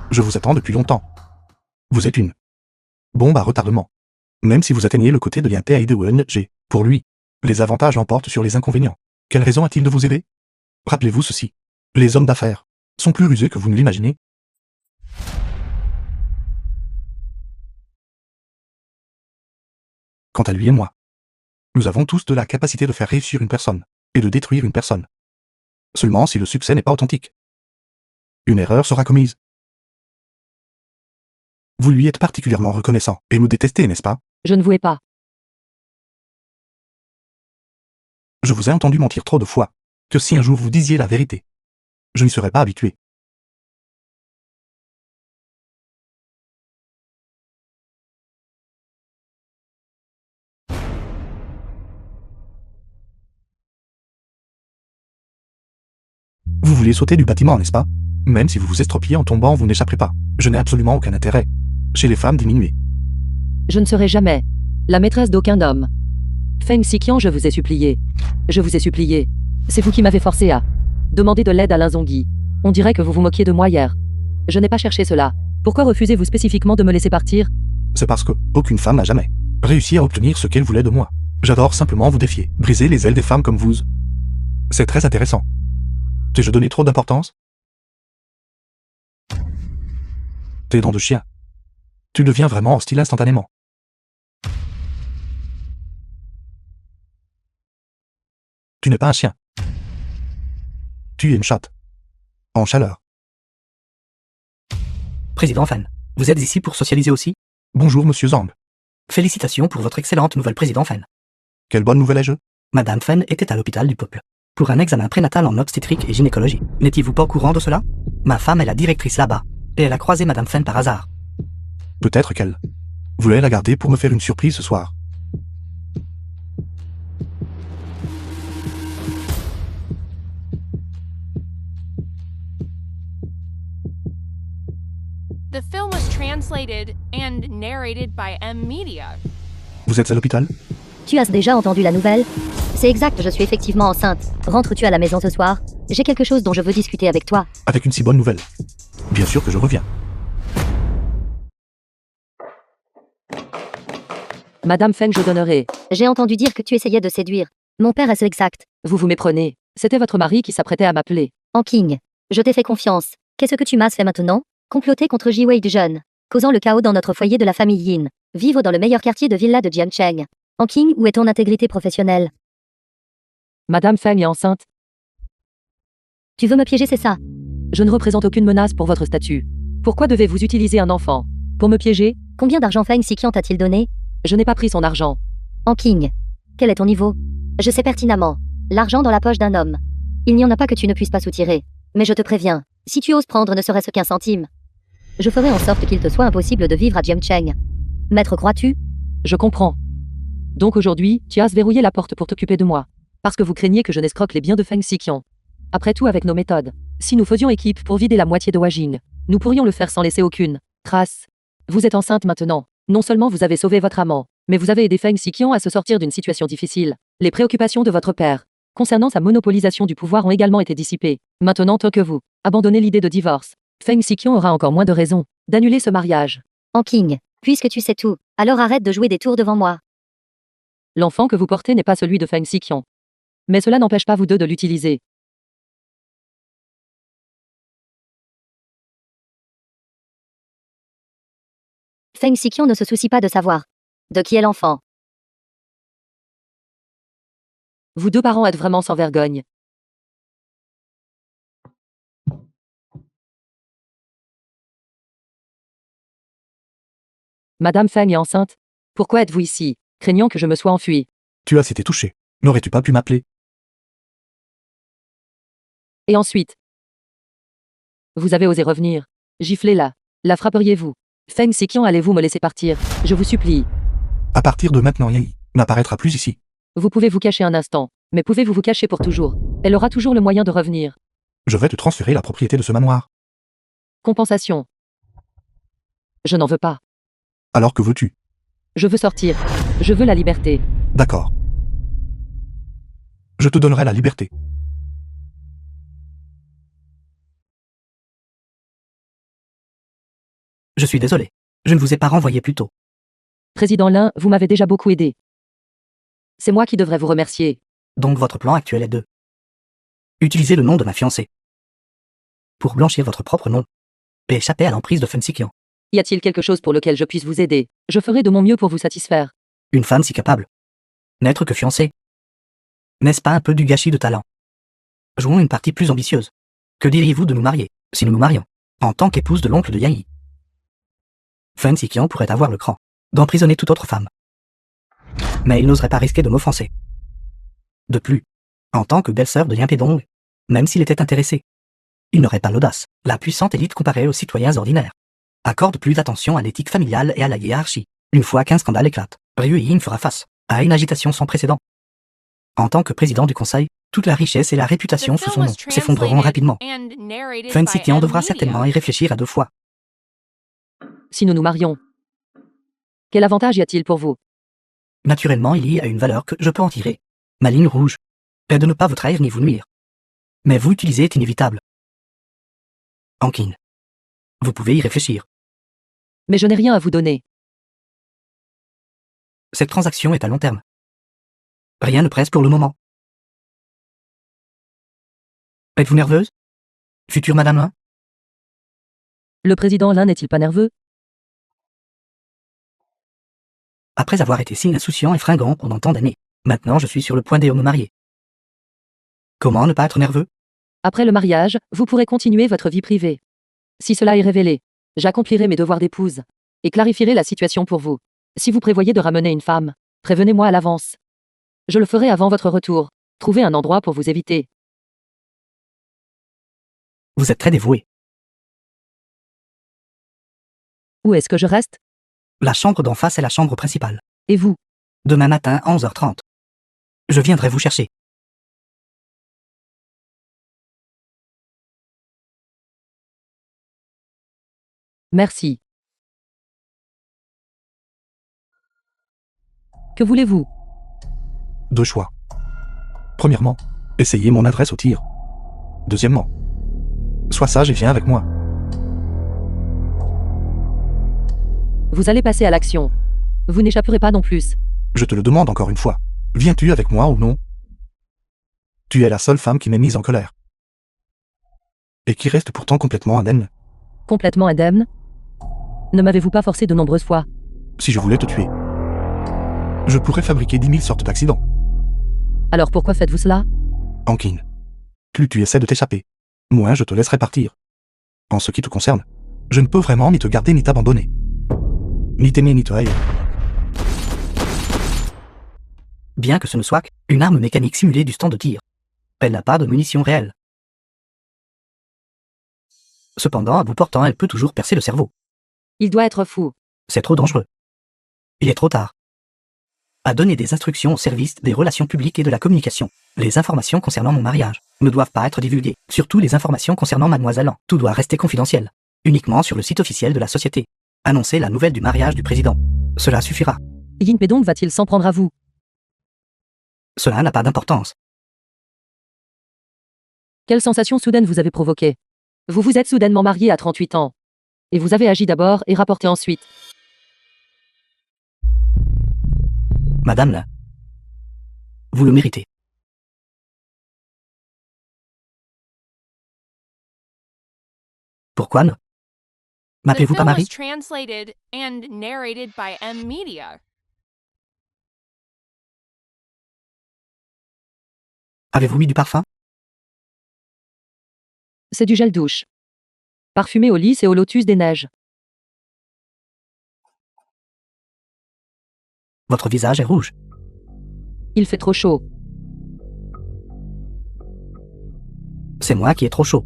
Je vous attends depuis longtemps. Vous êtes une bombe à retardement. Même si vous atteignez le côté de l'INTI de ONG, pour lui, les avantages l'emportent sur les inconvénients. Quelle raison a-t-il de vous aider? Rappelez-vous ceci. Les hommes d'affaires sont plus rusés que vous ne l'imaginez. Quant à lui et moi, nous avons tous de la capacité de faire réussir une personne, et de détruire une personne. Seulement si le succès n'est pas authentique. Une erreur sera commise. Vous lui êtes particulièrement reconnaissant, et me détestez, n'est-ce pas? Je ne vous hais pas. Je vous ai entendu mentir trop de fois, que si un jour vous disiez la vérité, je n'y serais pas habitué. Vous voulez sauter du bâtiment, n'est-ce pas? Même si vous vous estropiez en tombant, vous n'échapperez pas. Je n'ai absolument aucun intérêt chez les femmes diminuées. Je ne serai jamais la maîtresse d'aucun homme. Feng Xiqian, je vous ai supplié. Je vous ai supplié. C'est vous qui m'avez forcé à demander de l'aide à Linzongyi. On dirait que vous vous moquiez de moi hier. Je n'ai pas cherché cela. Pourquoi refusez-vous spécifiquement de me laisser partir? C'est parce que aucune femme n'a jamais réussi à obtenir ce qu'elle voulait de moi. J'adore simplement vous défier, briser les ailes des femmes comme vous. C'est très intéressant. T'ai-je donné trop d'importance? Tes dents de chien. Tu deviens vraiment hostile instantanément. Tu n'es pas un chien. Tu es une chatte. En chaleur. Président Fen, vous êtes ici pour socialiser aussi? Bonjour, monsieur Zhang. Félicitations pour votre excellente nouvelle, Président Fen. Quelle bonne nouvelle ai-je? Madame Fen était à l'hôpital du peuple pour un examen prénatal en obstétrique et gynécologie. N'étiez-vous pas au courant de cela? Ma femme est la directrice là-bas, et elle a croisé Madame Fen par hasard. Peut-être qu'elle voulait la garder pour me faire une surprise ce soir. The film was translated and narrated by M Media. Vous êtes à l'hôpital? Tu as déjà entendu la nouvelle? C'est exact, je suis effectivement enceinte. Rentres-tu à la maison ce soir? J'ai quelque chose dont je veux discuter avec toi. Avec une si bonne nouvelle. Bien sûr que je reviens. Madame Feng, je donnerai. J'ai entendu dire que tu essayais de séduire. Mon père est-ce exact? Vous vous méprenez. C'était votre mari qui s'apprêtait à m'appeler. King, je t'ai fait confiance. Qu'est-ce que tu m'as fait maintenant? Comploter contre Ji-Wei du jeune, causant le chaos dans notre foyer de la famille Yin. Vivre dans le meilleur quartier de villa de Jiangcheng. King, où est ton intégrité professionnelle? Madame Feng est enceinte. Tu veux me piéger, c'est ça? Je ne représente aucune menace pour votre statut. Pourquoi devez-vous utiliser un enfant? Pour me piéger? Combien d'argent Feng Xiqian t'a-t-il donné? Je n'ai pas pris son argent. King, quel est ton niveau? Je sais pertinemment. L'argent dans la poche d'un homme. Il n'y en a pas que tu ne puisses pas soutirer. Mais je te préviens, si tu oses prendre ne serait-ce qu'un centime, je ferai en sorte qu'il te soit impossible de vivre à Jiangcheng. Maître, crois-tu? Je comprends. Donc aujourd'hui, tu as verrouillé la porte pour t'occuper de moi. Parce que vous craignez que je n'escroque les biens de Feng Xiqian. Après tout, avec nos méthodes, si nous faisions équipe pour vider la moitié de Wajing, nous pourrions le faire sans laisser aucune trace. Vous êtes enceinte maintenant. Non seulement vous avez sauvé votre amant, mais vous avez aidé Feng Xiqian à se sortir d'une situation difficile. Les préoccupations de votre père concernant sa monopolisation du pouvoir ont également été dissipées. Maintenant, tant que vous abandonnez l'idée de divorce, Feng Xiqian aura encore moins de raisons d'annuler ce mariage. King, puisque tu sais tout, alors arrête de jouer des tours devant moi. L'enfant que vous portez n'est pas celui de Feng Xiqian. Mais cela n'empêche pas vous deux de l'utiliser. Feng Xiqian ne se soucie pas de savoir de qui est l'enfant. Vous deux parents êtes vraiment sans vergogne. Madame Feng est enceinte. Pourquoi êtes-vous ici, craignant que je me sois enfui? Tu as été touché. N'aurais-tu pas pu m'appeler? Et ensuite? Vous avez osé revenir. Giflez-la. La frapperiez-vous? Feng Xiqian, allez-vous me laisser partir? Je vous supplie. À partir de maintenant, Yai n'apparaîtra plus ici. Vous pouvez vous cacher un instant, mais pouvez-vous vous cacher pour toujours? Elle aura toujours le moyen de revenir. Je vais te transférer la propriété de ce manoir. Compensation. Je n'en veux pas. Alors que veux-tu? Je veux sortir. Je veux la liberté. D'accord. Je te donnerai la liberté. Je suis désolé. Je ne vous ai pas renvoyé plus tôt. Président Lin, vous m'avez déjà beaucoup aidé. C'est moi qui devrais vous remercier. Donc votre plan actuel est de utiliser le nom de ma fiancée pour blanchir votre propre nom et échapper à l'emprise de Fensikian. Y a-t-il quelque chose pour lequel je puisse vous aider? Je ferai de mon mieux pour vous satisfaire. Une femme si capable. N'être que fiancée. N'est-ce pas un peu du gâchis de talent? Jouons une partie plus ambitieuse. Que diriez-vous de nous marier, si nous nous marions, en tant qu'épouse de l'oncle de Yahi? Fensikian pourrait avoir le cran d'emprisonner toute autre femme. Mais il n'oserait pas risquer de m'offenser. De plus, en tant que belle-sœur de Limpédong, même s'il était intéressé, il n'aurait pas l'audace, la puissante élite comparée aux citoyens ordinaires. Accorde plus d'attention à l'éthique familiale et à la hiérarchie. Une fois qu'un scandale éclate, Ryu Yin fera face à une agitation sans précédent. En tant que président du conseil, toute la richesse et la réputation sous son nom s'effondreront rapidement. Fensikian devra certainement y réfléchir à 2 fois. Si nous nous marions, quel avantage y a-t-il pour vous? Naturellement, il y a une valeur que je peux en tirer. Ma ligne rouge est de ne pas vous trahir ni vous nuire. Mais vous utiliser est inévitable. Ankin, vous pouvez y réfléchir. Mais je n'ai rien à vous donner. Cette transaction est à long terme. Rien ne presse pour le moment. Êtes-vous nerveuse, future Madame Lin? Le président Lin n'est-il pas nerveux? Après avoir été si insouciant et fringant pendant tant d'années, maintenant je suis sur le point de me marier. Comment ne pas être nerveux? Après le mariage, vous pourrez continuer votre vie privée. Si cela est révélé, j'accomplirai mes devoirs d'épouse et clarifierai la situation pour vous. Si vous prévoyez de ramener une femme, prévenez-moi à l'avance. Je le ferai avant votre retour. Trouvez un endroit pour vous éviter. Vous êtes très dévoué. Où est-ce que je reste? La chambre d'en face est la chambre principale. Et vous? Demain matin à 11h30. Je viendrai vous chercher. Merci. Que voulez-vous? 2 choix. Premièrement, essayez mon adresse au tir. Deuxièmement, sois sage et viens avec moi. Vous allez passer à l'action. Vous n'échapperez pas non plus. Je te le demande encore une fois. Viens-tu avec moi ou non? Tu es la seule femme qui m'ait mise en colère. Et qui reste pourtant complètement indemne. Complètement indemne? Ne m'avez-vous pas forcé de nombreuses fois? Si je voulais te tuer, je pourrais fabriquer 10 000 sortes d'accidents. Alors pourquoi faites-vous cela? Ankin, plus tu essaies de t'échapper, moins je te laisserai partir. En ce qui te concerne, je ne peux vraiment ni te garder ni t'abandonner. Ni t'aimer ni te haïr. Bien que ce ne soit qu'une arme mécanique simulée du stand de tir. Elle n'a pas de munitions réelles. Cependant, à bout portant, elle peut toujours percer le cerveau. Il doit être fou. C'est trop dangereux. Il est trop tard. À donner des instructions au service des relations publiques et de la communication. Les informations concernant mon mariage ne doivent pas être divulguées. Surtout les informations concernant Mademoiselle Lan. Tout doit rester confidentiel. Uniquement sur le site officiel de la société. Annoncer la nouvelle du mariage du président. Cela suffira. Yin Pedong va-t-il s'en prendre à vous? Cela n'a pas d'importance. Quelle sensation soudaine vous avez provoquée? Vous vous êtes soudainement marié à 38 ans. Et vous avez agi d'abord et rapporté ensuite. Madame Lin, vous le méritez. Pourquoi ne The m'appelez-vous pas film Marie? was translated and narrated by M Media. Avez-vous mis du parfum? C'est du gel douche. Parfumé au lys et au lotus des neiges. Votre visage est rouge. Il fait trop chaud. C'est moi qui ai trop chaud.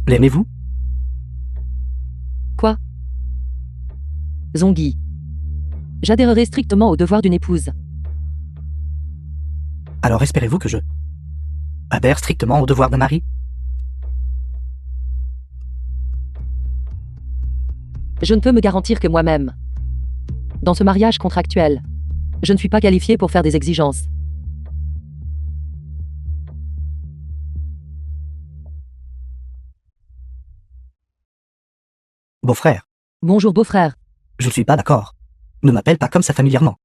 L'aimez-vous? Quoi? Zongyi. J'adhérerai strictement aux devoirs d'une épouse. Alors espérez-vous que je adhère strictement aux devoirs d'un mari? Je ne peux me garantir que moi-même. Dans ce mariage contractuel, je ne suis pas qualifiée pour faire des exigences. Beau-frère, Bonjour beau-frère. je ne suis pas d'accord. Ne m'appelle pas comme ça familièrement.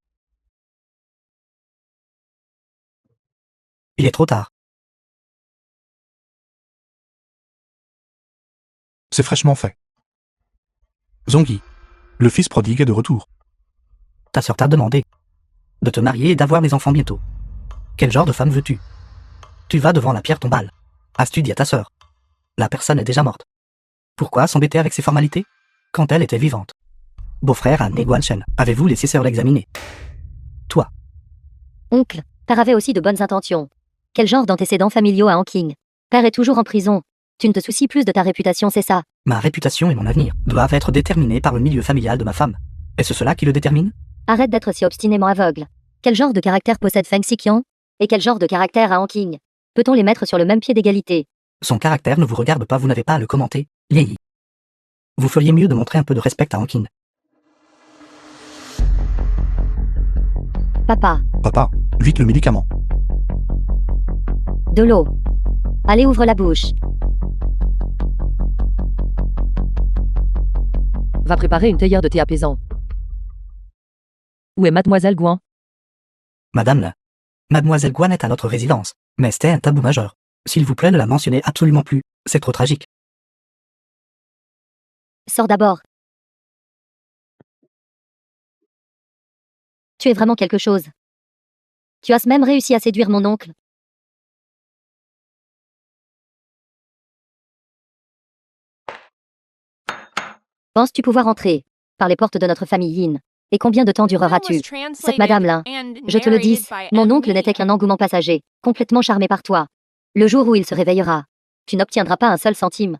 Il est trop tard. C'est fraîchement fait. Zongyi, le fils prodigue est de retour. Ta sœur t'a demandé de te marier et d'avoir des enfants bientôt. Quel genre de femme veux-tu? Tu vas devant la pierre tombale. As-tu dit à ta sœur? La personne est déjà morte. Pourquoi s'embêter avec ces formalités quand elle était vivante? Beau-frère à Neguanshen, avez-vous laissé sœur l'examiner? Toi, Oncle, père avait aussi de bonnes intentions. Quel genre d'antécédents familiaux a Hanking? Père est toujours en prison. Tu ne te soucies plus de ta réputation, c'est ça? ma réputation et mon avenir doivent être déterminés par le milieu familial de ma femme. Est-ce cela qui le détermine? Arrête d'être si obstinément aveugle. Quel genre de caractère possède Feng Xiqian? Et quel genre de caractère a Hanking? Peut-on les mettre sur le même pied d'égalité? Son caractère ne vous regarde pas, vous n'avez pas à le commenter, Liei. Vous feriez mieux de montrer un peu de respect à Hankin. Papa, Papa, vite le médicament. de l'eau. Allez, ouvre la bouche. Va préparer une théière de thé apaisant. Où est mademoiselle Gouin? Madame la Mademoiselle Guan est à notre résidence, mais c'était un tabou majeur. S'il vous plaît, ne la mentionnez absolument plus, c'est trop tragique. Sors d'abord. Tu es vraiment quelque chose. Tu as même réussi à séduire mon oncle. Penses-tu pouvoir entrer par les portes de notre famille Yin? Et combien de temps dureras-tu? Cette madame-là, je te le dis, mon oncle n'était qu'un engouement passager, complètement charmé par toi. Le jour où il se réveillera, tu n'obtiendras pas un seul centime.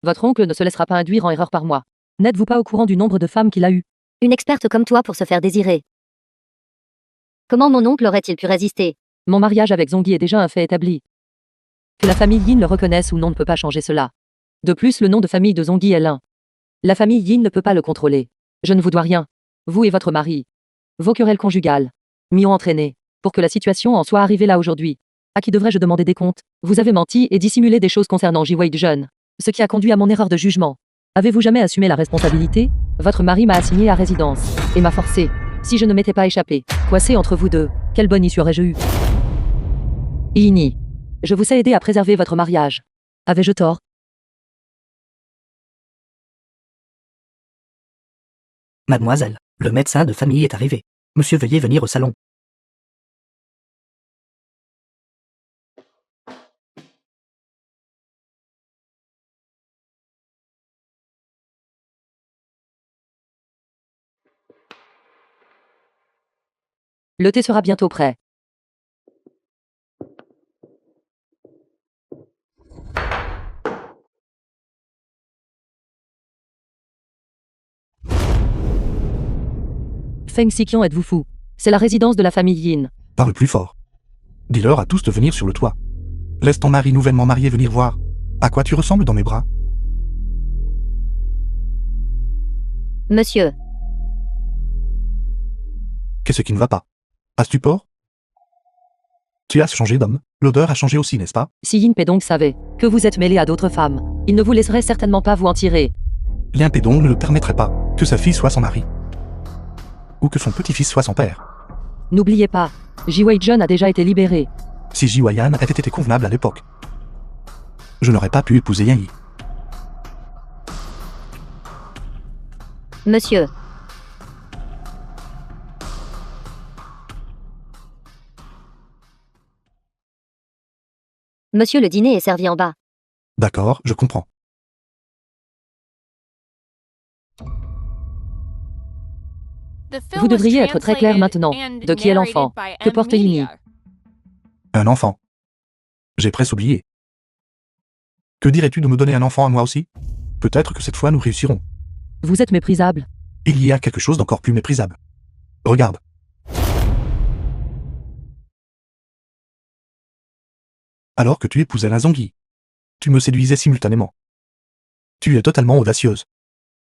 Votre oncle ne se laissera pas induire en erreur par moi. N'êtes-vous pas au courant du nombre de femmes qu'il a eues? Une experte comme toi pour se faire désirer. Comment mon oncle aurait-il pu résister? Mon mariage avec Zongyi est déjà un fait établi. Que la famille Yin le reconnaisse ou non ne peut pas changer cela. De plus, le nom de famille de Zongyi est l'un. La famille Yin ne peut pas le contrôler. Je ne vous dois rien. Vous et votre mari. Vos querelles conjugales m'y ont entraîné pour que la situation en soit arrivée là aujourd'hui. À qui devrais-je demander des comptes? Vous avez menti et dissimulé des choses concernant Ji-Wei jeune, ce qui a conduit à mon erreur de jugement. Avez-vous jamais assumé la responsabilité? Votre mari m'a assigné à résidence et m'a forcé. Si je ne m'étais pas échappé, coincé entre vous deux, quelle bonne issue aurais-je eu? Ini, je vous ai aidé à préserver votre mariage. Avais-je tort? Mademoiselle, le médecin de famille est arrivé. Monsieur, veuillez venir au salon. Le thé sera bientôt prêt. Feng Xiqian, êtes-vous fou? C'est la résidence de la famille Yin. Parle plus fort. Dis-leur à tous de venir sur le toit. Laisse ton mari nouvellement marié venir voir. À quoi tu ressembles dans mes bras? Monsieur, Qu'est-ce qui ne va pas? As-tu peur? Tu as changé d'homme. L'odeur a changé aussi, n'est-ce pas? Si Yin Pedong savait que vous êtes mêlé à d'autres femmes, il ne vous laisserait certainement pas vous en tirer. Lien Pédong ne le permettrait pas que sa fille soit son mari. Ou que son petit-fils soit son père. N'oubliez pas, Ji-Wei Jun a déjà été libéré. Si Ji Waiyan avait été convenable à l'époque, je n'aurais pas pu épouser Yang Yi. Monsieur. Monsieur, le dîner est servi en bas. D'accord, je comprends. The film Vous was devriez être très clair translated maintenant. and De qui est l'enfant? narrated by Que M porte Yini? Media. Un enfant. J'ai presque oublié. Que dirais-tu de me donner un enfant à moi aussi? Peut-être que cette fois nous réussirons. Vous êtes méprisable. Il y a quelque chose d'encore plus méprisable. Regarde. Alors que tu épousais la Zongyi, tu me séduisais simultanément. Tu es totalement audacieuse.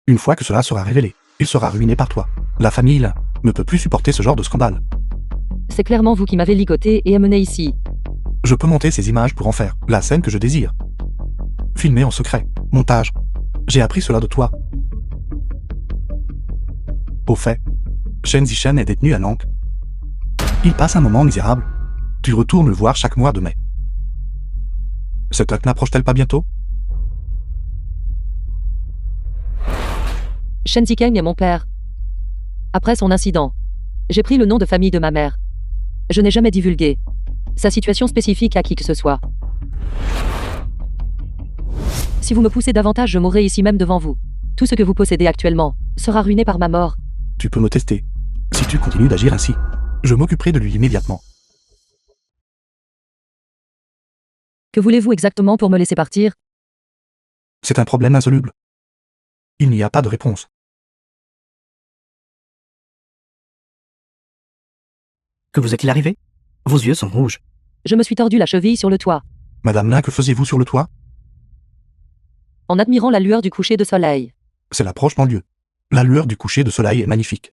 Une fois que cela sera révélé, il sera ruiné par toi. La famille Lin ne peut plus supporter ce genre de scandale. C'est clairement vous qui m'avez ligoté et amené ici. Je peux monter ces images pour en faire la scène que je désire. Filmer en secret. Montage. J'ai appris cela de toi. Au fait, Shen Zishen est détenu à Nantes. Il passe un moment misérable. Tu retournes le voir chaque mois de mai. Cette acte n'approche-t-elle pas bientôt? Shen Zikeng est mon père. Après son incident, j'ai pris le nom de famille de ma mère. Je n'ai jamais divulgué sa situation spécifique à qui que ce soit. Si vous me poussez davantage, je mourrai ici même devant vous. Tout ce que vous possédez actuellement sera ruiné par ma mort. Tu peux me tester. Si tu continues d'agir ainsi, je m'occuperai de lui immédiatement. Que voulez-vous exactement pour me laisser partir? C'est un problème insoluble. Il n'y a pas de réponse. Que vous est-il arrivé? Vos yeux sont rouges. Je me suis tordu la cheville sur le toit, Madame Lin, que faisiez-vous sur le toit? en admirant la lueur du coucher de soleil. C'est l'approche banlieue. La lueur du coucher de soleil est magnifique.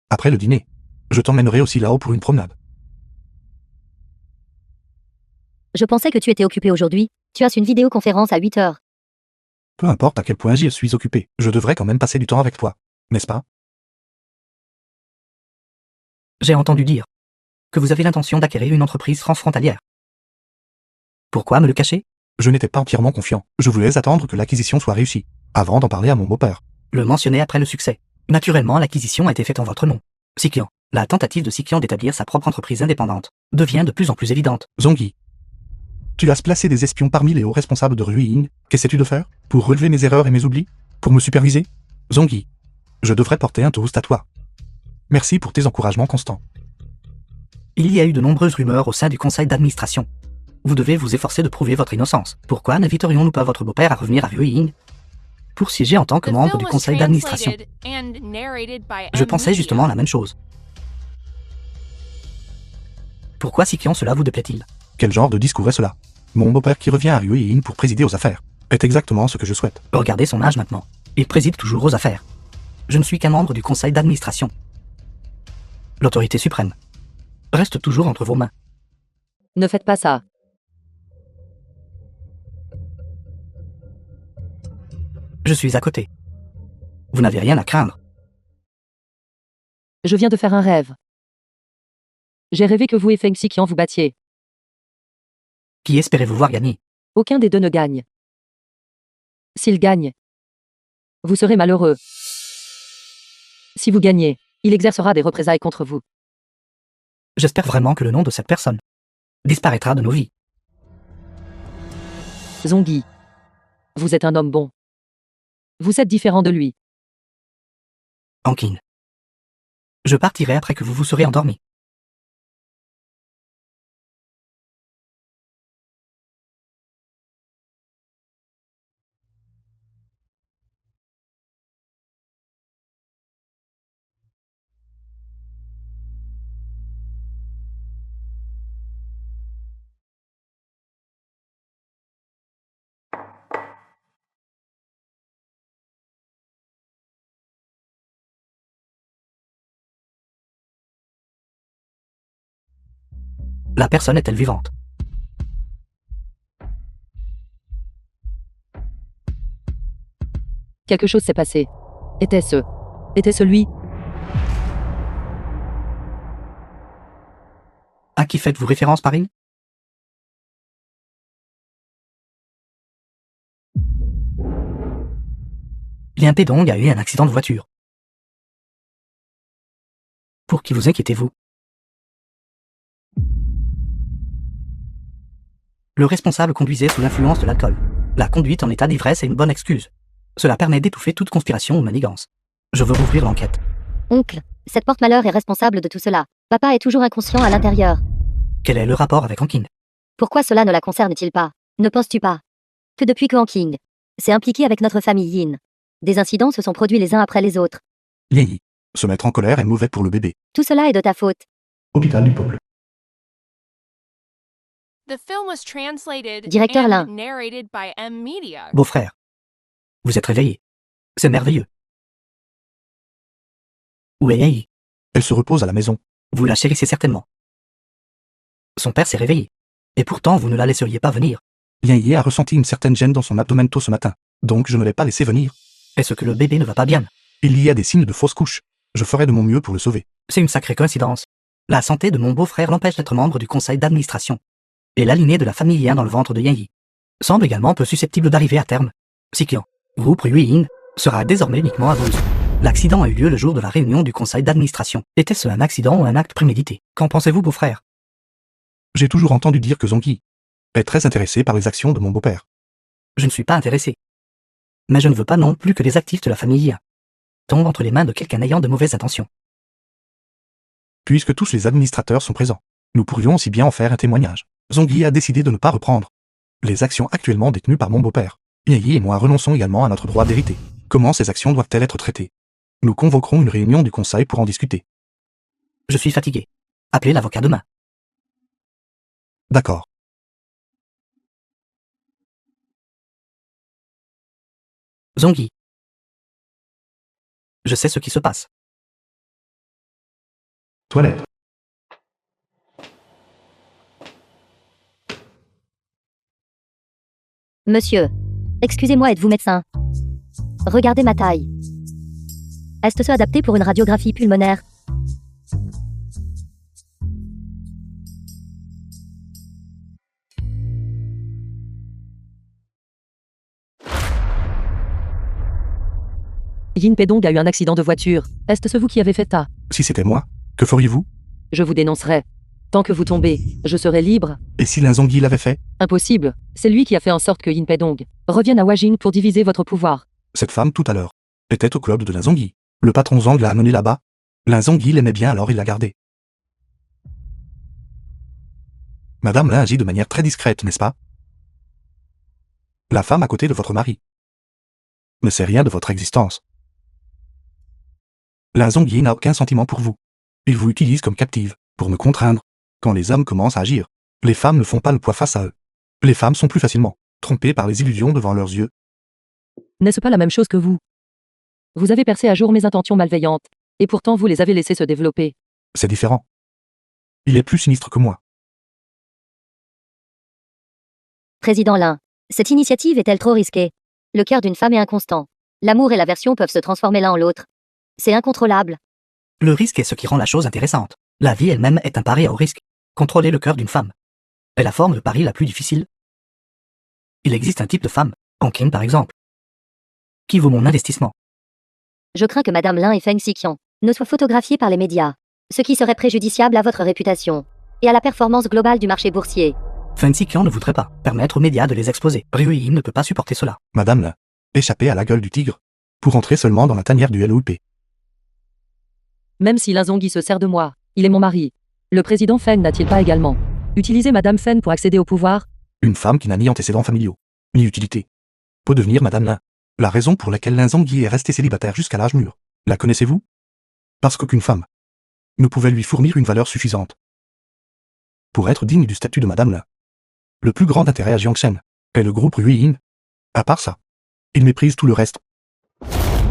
Après le dîner, je t'emmènerai aussi là-haut pour une promenade. Je pensais que tu étais occupé aujourd'hui. Tu as une vidéoconférence à 8 heures. Peu importe à quel point j'y suis occupé, je devrais quand même passer du temps avec toi, n'est-ce pas? J'ai entendu dire que vous avez l'intention d'acquérir une entreprise transfrontalière. Pourquoi me le cacher? Je n'étais pas entièrement confiant. Je voulais attendre que l'acquisition soit réussie, avant d'en parler à mon beau-père. Le mentionner après le succès. Naturellement, l'acquisition a été faite en votre nom. Sikian. La tentative de Sikian d'établir sa propre entreprise indépendante devient de plus en plus évidente. Zongyi. Tu as placé des espions parmi les hauts responsables de Ruiying. Qu'essaies-tu de faire? Pour relever mes erreurs et mes oublis? Pour me superviser? Zongyi. Je devrais porter un toast à toi. Merci pour tes encouragements constants. Il y a eu de nombreuses rumeurs au sein du conseil d'administration. Vous devez vous efforcer de prouver votre innocence. Pourquoi n'inviterions-nous pas votre beau-père à revenir à Ruiying pour siéger en tant que The membre film du was conseil d'administration? translated and narrated by Je M pensais Media. justement la même chose. Pourquoi Sikian cela vous déplaît-il? Quel genre de discours est cela? Mon beau-père qui revient à Ruiying pour présider aux affaires est exactement ce que je souhaite. Regardez son âge maintenant. Il préside toujours aux affaires. Je ne suis qu'un membre du conseil d'administration. L'autorité suprême reste toujours entre vos mains. Ne faites pas ça. Je suis à côté. Vous n'avez rien à craindre. Je viens de faire un rêve. J'ai rêvé que vous et Feng Xiqian vous battiez. Qui espérez-vous voir gagner? Aucun des deux ne gagne. S'il gagne, vous serez malheureux. Si vous gagnez, il exercera des représailles contre vous. J'espère vraiment que le nom de cette personne disparaîtra de nos vies. Zongyi, vous êtes un homme bon. Vous êtes différent de lui. Ankin. Je partirai après que vous vous serez endormi. La personne est-elle vivante? Quelque chose s'est passé. Était-ce lui? À qui faites-vous référence, Parine? Lien Pedong a eu un accident de voiture. Pour qui vous inquiétez-vous? Le responsable conduisait sous l'influence de l'alcool. La conduite en état d'ivresse est une bonne excuse. Cela permet d'étouffer toute conspiration ou manigance. Je veux rouvrir l'enquête. Oncle, cette porte-malheur est responsable de tout cela. Papa est toujours inconscient à l'intérieur. Quel est le rapport avec Hankin? Pourquoi cela ne la concerne-t-il pas? Ne penses-tu pas que depuis que Hanking s'est impliqué avec notre famille Yin, des incidents se sont produits les uns après les autres? Yi. Se mettre en colère est mauvais pour le bébé. Tout cela est de ta faute. Hôpital du peuple. The film was translated Directeur Lin. and narrated by M Media. Beau-frère. Vous êtes réveillé. C'est merveilleux. Où est Yi? Elle se repose à la maison. Vous la chérissez certainement. Son père s'est réveillé. Et pourtant vous ne la laisseriez pas venir. Yi a ressenti une certaine gêne dans son abdomen tôt ce matin. Donc je ne l'ai pas laissé venir. Est-ce que le bébé ne va pas bien? Il y a des signes de fausse couche. Je ferai de mon mieux pour le sauver. C'est une sacrée coïncidence. La santé de mon beau-frère l'empêche d'être membre du conseil d'administration. Et la lignée de la famille Yin dans le ventre de Yi semble également peu susceptible d'arriver à terme. Sikian, groupe Yin, sera désormais uniquement à vos yeux. L'accident a eu lieu le jour de la réunion du conseil d'administration. Était-ce un accident ou un acte prémédité? Qu'en pensez-vous, beau-frère? J'ai toujours entendu dire que Zongyi est très intéressé par les actions de mon beau-père. Je ne suis pas intéressé. Mais je ne veux pas non plus que les actifs de la famille Yin tombent entre les mains de quelqu'un ayant de mauvaises intentions. Puisque tous les administrateurs sont présents, nous pourrions aussi bien en faire un témoignage. Zongyi a décidé de ne pas reprendre les actions actuellement détenues par mon beau-père. Yi et moi renonçons également à notre droit d'hériter. Comment ces actions doivent-elles être traitées? Nous convoquerons une réunion du conseil pour en discuter. Je suis fatigué. Appelez l'avocat demain. D'accord. Zongyi. Je sais ce qui se passe. Toilette. Monsieur, excusez-moi, êtes-vous médecin? Regardez ma taille. Est-ce adapté pour une radiographie pulmonaire? Yin Pedong a eu un accident de voiture. Est-ce vous qui avez fait ça? Si c'était moi, que feriez-vous? Je vous dénoncerai. Tant que vous tombez, je serai libre. Et si l'un Zongyi l'avait fait? Impossible. C'est lui qui a fait en sorte que Yin Pedong revienne à Wajing pour diviser votre pouvoir. Cette femme, tout à l'heure, était au club de l'un Zongyi. Le patron Zhang l'a amené là-bas. L'un Zongyi l'aimait bien, alors il l'a gardé. Madame Lin agit de manière très discrète, n'est-ce pas? La femme à côté de votre mari ne sait rien de votre existence. L'un Zongyi n'a aucun sentiment pour vous. Il vous utilise comme captive, pour me contraindre. Quand les hommes commencent à agir, les femmes ne font pas le poids face à eux. Les femmes sont plus facilement trompées par les illusions devant leurs yeux. N'est-ce pas la même chose que vous? Vous avez percé à jour mes intentions malveillantes, et pourtant vous les avez laissées se développer. C'est différent. Il est plus sinistre que moi. Président Lin, cette initiative est-elle trop risquée? Le cœur d'une femme est inconstant. L'amour et l'aversion peuvent se transformer l'un en l'autre. C'est incontrôlable. Le risque est ce qui rend la chose intéressante. La vie elle-même est un pari au risque. Contrôler le cœur d'une femme est la forme de pari la plus difficile. Il existe un type de femme, Hankin par exemple, qui vaut mon investissement. Je crains que Madame Lin et Feng Xiqian ne soient photographiés par les médias, ce qui serait préjudiciable à votre réputation et à la performance globale du marché boursier. Feng Xiqian ne voudrait pas permettre aux médias de les exposer. Ryu Yin ne peut pas supporter cela. Madame Lin, échappez à la gueule du tigre, pour entrer seulement dans la tanière du LOUP. Même si Lin Zongyi se sert de moi, il est mon mari. Le président Feng n'a-t-il pas également utilisé Madame Feng pour accéder au pouvoir? Une femme qui n'a ni antécédents familiaux, ni utilité, peut devenir Madame Lin. La raison pour laquelle Lin Zongyi est resté célibataire jusqu'à l'âge mûr, la connaissez-vous? Parce qu'aucune femme ne pouvait lui fournir une valeur suffisante pour être digne du statut de Madame Lin. Le plus grand intérêt à Jiangshen est le groupe Yin. À part ça, il méprise tout le reste.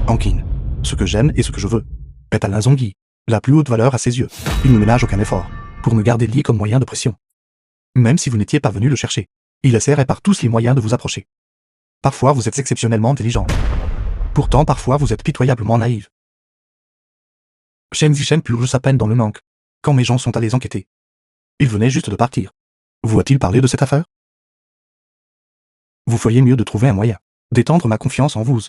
Hankin, ce que j'aime et ce que je veux, est à Lin Zongyi la plus haute valeur à ses yeux. Il ne ménage aucun effort pour me garder lié comme moyen de pression. Même si vous n'étiez pas venu le chercher, il essaierait par tous les moyens de vous approcher. Parfois vous êtes exceptionnellement intelligent. Pourtant parfois vous êtes pitoyablement naïve. Shen Zishen purge sa peine dans le manque, quand mes gens sont allés enquêter. Il venait juste de partir. Vous a-t-il parlé de cette affaire? Vous feriez mieux de trouver un moyen d'étendre ma confiance en vous.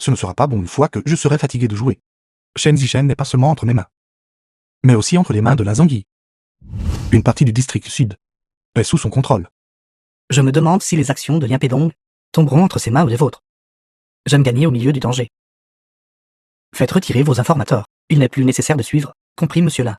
Ce ne sera pas bon une fois que je serai fatigué de jouer. Shen Zichen n'est pas seulement entre mes mains, mais aussi entre les mains de la Zangui. Une partie du district sud est sous son contrôle. Je me demande si les actions de Lian Pedong tomberont entre ses mains ou les vôtres. J'aime gagner au milieu du danger. Faites retirer vos informateurs. Il n'est plus nécessaire de suivre, compris monsieur Lin.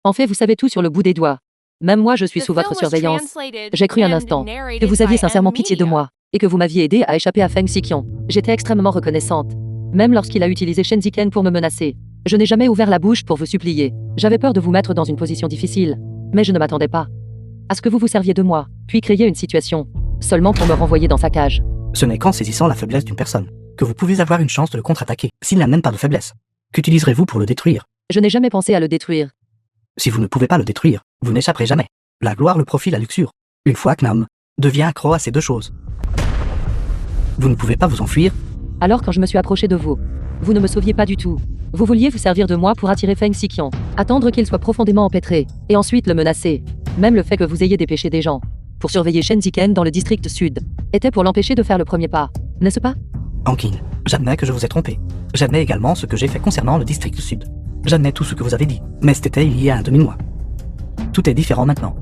En fait, vous savez tout sur le bout des doigts. Même moi, je suis The sous votre film was surveillance. translated J'ai cru un and instant que narrated vous aviez by sincèrement M pitié de Media. moi, et que vous m'aviez aidé à échapper à Feng Xiqian. J'étais extrêmement reconnaissante. Même lorsqu'il a utilisé Shen Ziken pour me menacer. Je n'ai jamais ouvert la bouche pour vous supplier. J'avais peur de vous mettre dans une position difficile. Mais je ne m'attendais pas à ce que vous vous serviez de moi, puis créiez une situation, seulement pour me renvoyer dans sa cage. Ce n'est qu'en saisissant la faiblesse d'une personne que vous pouvez avoir une chance de le contre-attaquer. S'il n'a même pas de faiblesse, qu'utiliserez-vous pour le détruire? Je n'ai jamais pensé à le détruire. Si vous ne pouvez pas le détruire, vous n'échapperez jamais. La gloire, le profit, la luxure. Une fois Knam devient accro à ces deux choses, vous ne pouvez pas vous enfuir. Alors quand je me suis approché de vous, vous ne me sauviez pas du tout. Vous vouliez vous servir de moi pour attirer Feng Xiqian, attendre qu'il soit profondément empêtré, et ensuite le menacer. Même le fait que vous ayez dépêché des gens pour surveiller Shen Ziken dans le district sud était pour l'empêcher de faire le premier pas, n'est-ce pas? Ankin, j'admets que je vous ai trompé. J'admets également ce que j'ai fait concernant le district sud. J'admets tout ce que vous avez dit, mais c'était il y a un demi-mois. Tout est différent maintenant.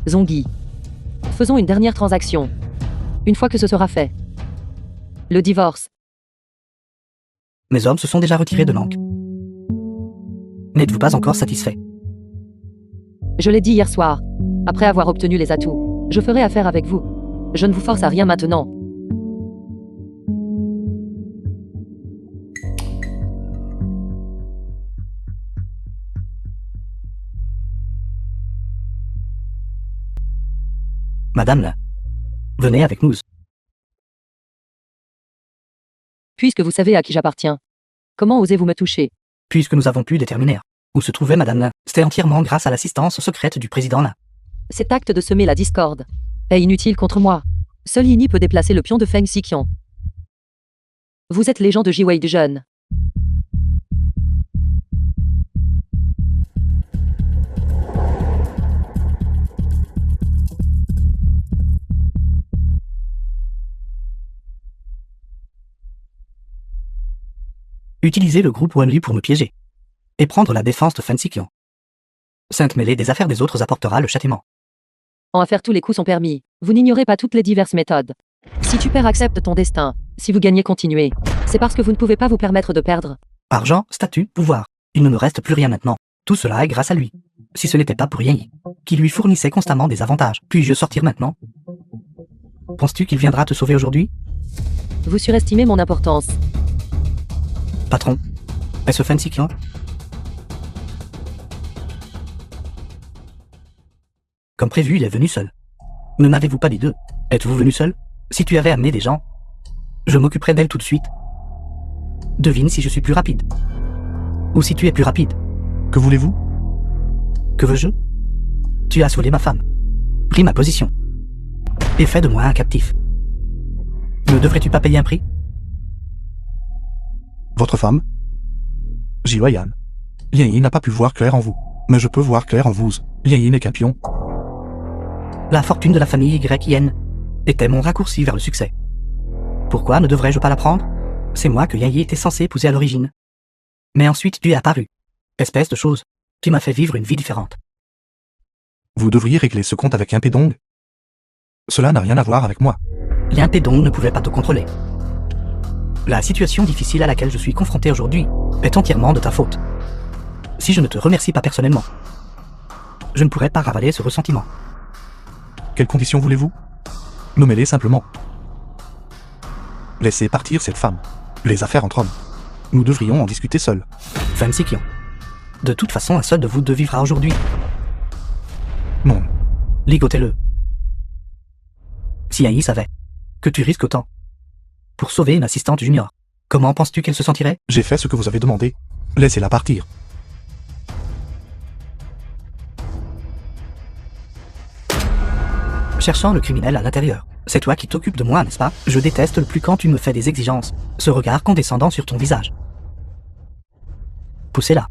Zongui. Faisons une dernière transaction. Une fois que ce sera fait. Le divorce. Mes hommes se sont déjà retirés de Nank. N'êtes-vous pas encore satisfait? Je l'ai dit hier soir. Après avoir obtenu les atouts, je ferai affaire avec vous. Je ne vous force à rien maintenant. Madame Lin, venez avec nous. Puisque vous savez à qui j'appartiens, comment osez-vous me toucher? Puisque nous avons pu déterminer où se trouvait Madame Lin, c'était entièrement grâce à l'assistance secrète du président Lin. Cet acte de semer la discorde est inutile contre moi. Seul Yini peut déplacer le pion de Feng Xiqian. Vous êtes les gens de Jiwei jeune. Utilisez le groupe Wanli pour me piéger. Et prendre la défense de Feng Xiqian. Sainte mêlée des affaires des autres apportera le châtiment. En affaires, tous les coups sont permis. Vous n'ignorez pas toutes les diverses méthodes. Si tu perds, accepte ton destin. Si vous gagnez, continuez. C'est parce que vous ne pouvez pas vous permettre de perdre. Argent, statut, pouvoir. Il ne me reste plus rien maintenant. Tout cela est grâce à lui. Si ce n'était pas pour Yang, qui lui fournissait constamment des avantages, puis-je sortir maintenant? Penses-tu qu'il viendra te sauver aujourd'hui? Vous surestimez mon importance. Patron, est-ce Feng Xiqian? Comme prévu, il est venu seul. Ne m'avez-vous pas dit deux? Êtes-vous venu seul? Si tu avais amené des gens, je m'occuperais d'elle tout de suite. Devine si je suis plus rapide. Ou si tu es plus rapide. Que voulez-vous? Que veux-je? Tu as saoulé ma femme, pris ma position, et fait de moi un captif. Ne devrais-tu pas payer un prix? Votre femme? Jiwayan. Lian Yi n'a pas pu voir clair en vous. Mais je peux voir clair en vous. Lian Yi n'est qu'un pion. La fortune de la famille YN était mon raccourci vers le succès. Pourquoi ne devrais-je pas la prendre? C'est moi que Yang Yi était censé épouser à l'origine. Mais ensuite tu es apparu. Espèce de chose qui m'a fait vivre une vie différente. Vous devriez régler ce compte avec un pédong. Cela n'a rien à voir avec moi. Lian Pedong ne pouvait pas te contrôler. La situation difficile à laquelle je suis confronté aujourd'hui est entièrement de ta faute. Si je ne te remercie pas personnellement, je ne pourrais pas ravaler ce ressentiment. Quelles conditions voulez-vous? Nommez-les simplement. Laissez partir cette femme. Les affaires entre hommes. Nous devrions en discuter seuls. Feng Xiqian. De toute façon, un seul de vous deux vivra aujourd'hui. Non. Ligotez-le. Si Yang Yi savait que tu risques autant pour sauver une assistante junior, comment penses-tu qu'elle se sentirait? J'ai fait ce que vous avez demandé. Laissez-la partir. Cherchant le criminel à l'intérieur. C'est toi qui t'occupes de moi, n'est-ce pas? Je déteste le plus quand tu me fais des exigences. Ce regard condescendant sur ton visage. Poussez-la.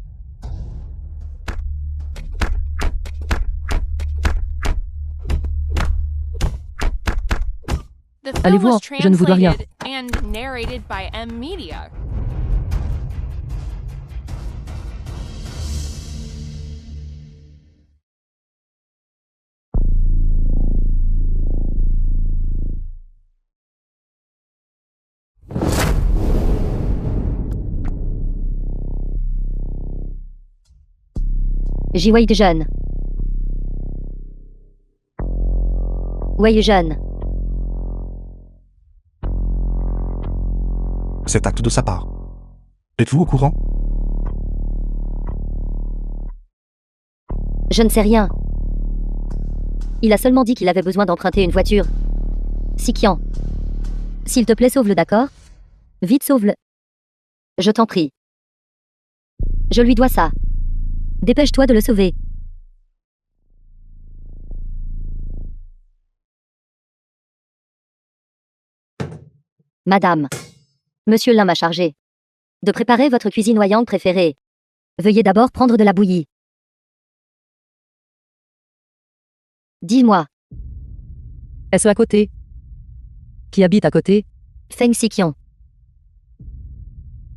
Allez film was voir, je ne vous dois rien. translated and narrated by M Media. J-Way jeune. Way jeune. Cet acte de sa part. Êtes-vous au courant? Je ne sais rien. Il a seulement dit qu'il avait besoin d'emprunter une voiture. Sikian. S'il te plaît, sauve-le, d'accord? Vite, sauve-le. Je t'en prie. Je lui dois ça. Dépêche-toi de le sauver. Madame. Monsieur Lin m'a chargé de préparer votre cuisine noyante préférée. Veuillez d'abord prendre de la bouillie. Dis-moi, Est-ce à côté? Qui habite à côté? Feng Sikian.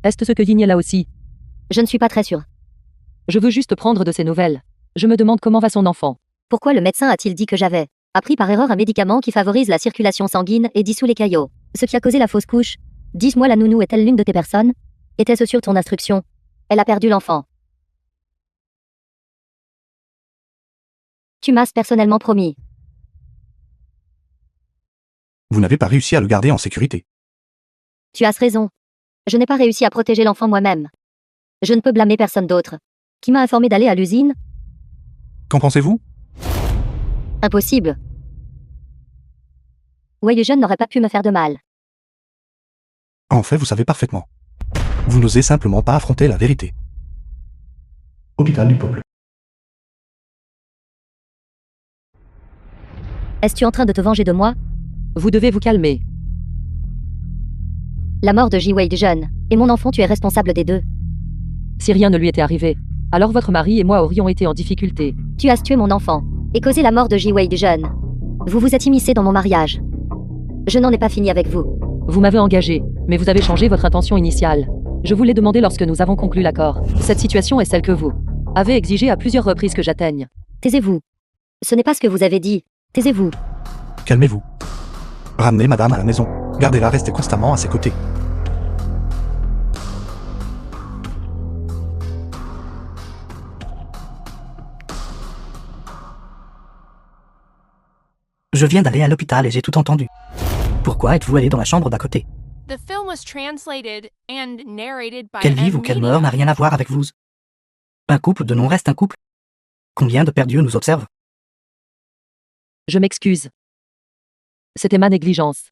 Est-ce ce que Yin est là aussi? Je ne suis pas très sûre. Je veux juste prendre de ses nouvelles. Je me demande comment va son enfant. Pourquoi le médecin a-t-il dit que j'avais appris par erreur un médicament qui favorise la circulation sanguine et dissout les caillots, ce qui a causé la fausse couche? Dis-moi, la nounou est-elle l'une de tes personnes? Était-ce sur ton instruction? Elle a perdu l'enfant. Tu m'as personnellement promis. Vous n'avez pas réussi à le garder en sécurité. Tu as raison. Je n'ai pas réussi à protéger l'enfant moi-même. Je ne peux blâmer personne d'autre. Qui m'a informé d'aller à l'usine? Qu'en pensez-vous? Impossible. Wei Jeune n'aurait pas pu me faire de mal. En fait, vous savez parfaitement. Vous n'osez simplement pas affronter la vérité. Hôpital du peuple. Es-tu en train de te venger de moi? Vous devez vous calmer. La mort de Ji-Wei Jeune et mon enfant, tu es responsable des deux. Si rien ne lui était arrivé, alors votre mari et moi aurions été en difficulté. Tu as tué mon enfant et causé la mort de Ji-Wei Jeune. Vous vous êtes immiscé dans mon mariage. Je n'en ai pas fini avec vous. Vous m'avez engagé, mais vous avez changé votre intention initiale. Je vous l'ai demandé lorsque nous avons conclu l'accord. Cette situation est celle que vous avez exigé à plusieurs reprises que j'atteigne. Taisez-vous. Ce n'est pas ce que vous avez dit. Taisez-vous. Calmez-vous. Ramenez madame à la maison. Gardez-la, restez constamment à ses côtés. Je viens d'aller à l'hôpital et j'ai tout entendu. Pourquoi êtes-vous allé dans la chambre d'à côté? The film was translated and narrated by Qu'elle M vive ou qu'elle Media. meure n'a rien à voir avec vous. Un couple de non reste un couple. Combien de perdus nous observent? Je m'excuse. C'était ma négligence.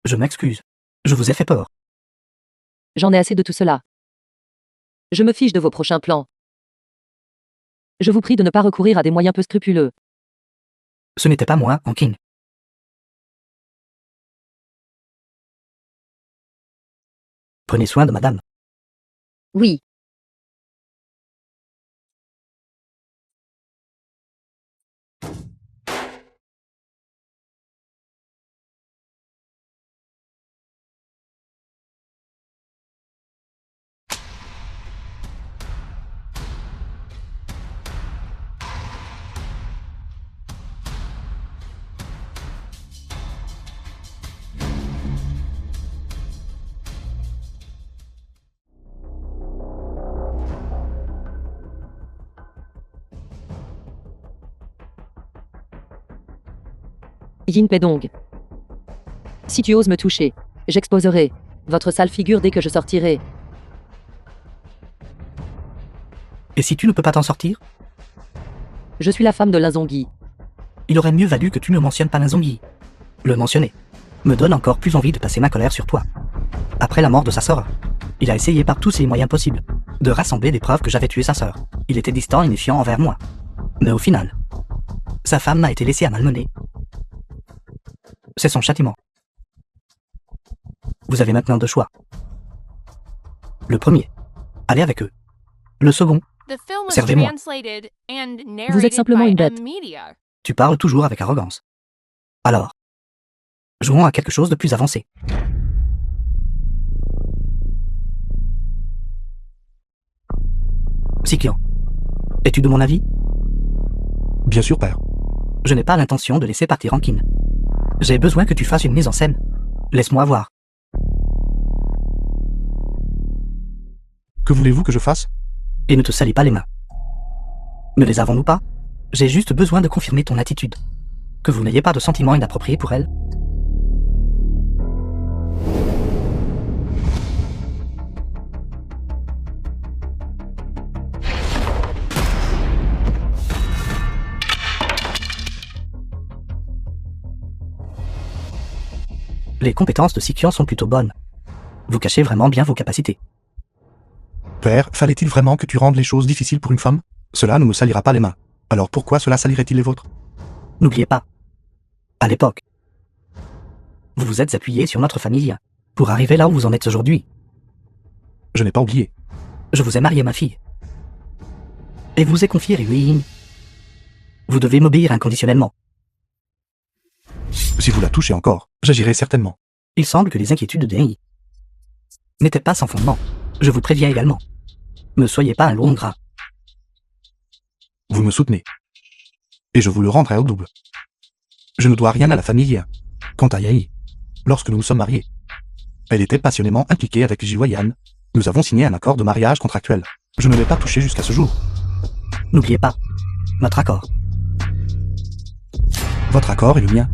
Je m'excuse. Je vous ai fait peur. J'en ai assez de tout cela. Je me fiche de vos prochains plans. Je vous prie de ne pas recourir à des moyens peu scrupuleux. Ce n'était pas moi, Ankin. Prenez soin de madame. Oui. Yin Pedong. Si tu oses me toucher, j'exposerai votre sale figure dès que je sortirai. Et si tu ne peux pas t'en sortir? Je suis la femme de Linzongyi. Il aurait mieux valu que tu ne mentionnes pas Linzongyi. Le mentionner me donne encore plus envie de passer ma colère sur toi. Après la mort de sa sœur, il a essayé par tous les moyens possibles de rassembler des preuves que j'avais tué sa sœur. Il était distant et méfiant envers moi. Mais au final, sa femme m'a été laissée à malmener. C'est son châtiment. Vous avez maintenant deux choix. Le premier, aller avec eux. Le second, The film was Servez-moi. translated and Vous êtes narrated simplement by une bête. M-Media. Tu parles toujours avec arrogance. Alors, jouons à quelque chose de plus avancé. Sikian, es-tu de mon avis? Bien sûr, père. Je n'ai pas l'intention de laisser partir Rankin. J'ai besoin que tu fasses une mise en scène. Laisse-moi voir. Que voulez-vous que je fasse? Et ne te salis pas les mains. Ne les avons-nous pas? J'ai juste besoin de confirmer ton attitude. Que vous n'ayez pas de sentiments inappropriés pour elle. Les compétences de Sikian sont plutôt bonnes. Vous cachez vraiment bien vos capacités. Père, fallait-il vraiment que tu rendes les choses difficiles pour une femme? Cela ne me salira pas les mains. Alors pourquoi cela salirait-il les vôtres? N'oubliez pas. À l'époque, vous vous êtes appuyé sur notre famille pour arriver là où vous en êtes aujourd'hui. Je n'ai pas oublié. Je vous ai marié ma fille. Et vous ai confié Ryuin. Vous devez m'obéir inconditionnellement. Si vous la touchez encore, j'agirai certainement. Il semble que les inquiétudes de Dei n'étaient pas sans fondement. Je vous préviens également. Ne soyez pas un long gras. Vous me soutenez. Et je vous le rendrai au double. Je ne dois rien à la famille. Quant à Yai, lorsque nous nous sommes mariés, elle était passionnément impliquée avec Jiwayan. Nous avons signé un accord de mariage contractuel. Je ne l'ai pas touché jusqu'à ce jour. N'oubliez pas notre accord. Votre accord est le mien.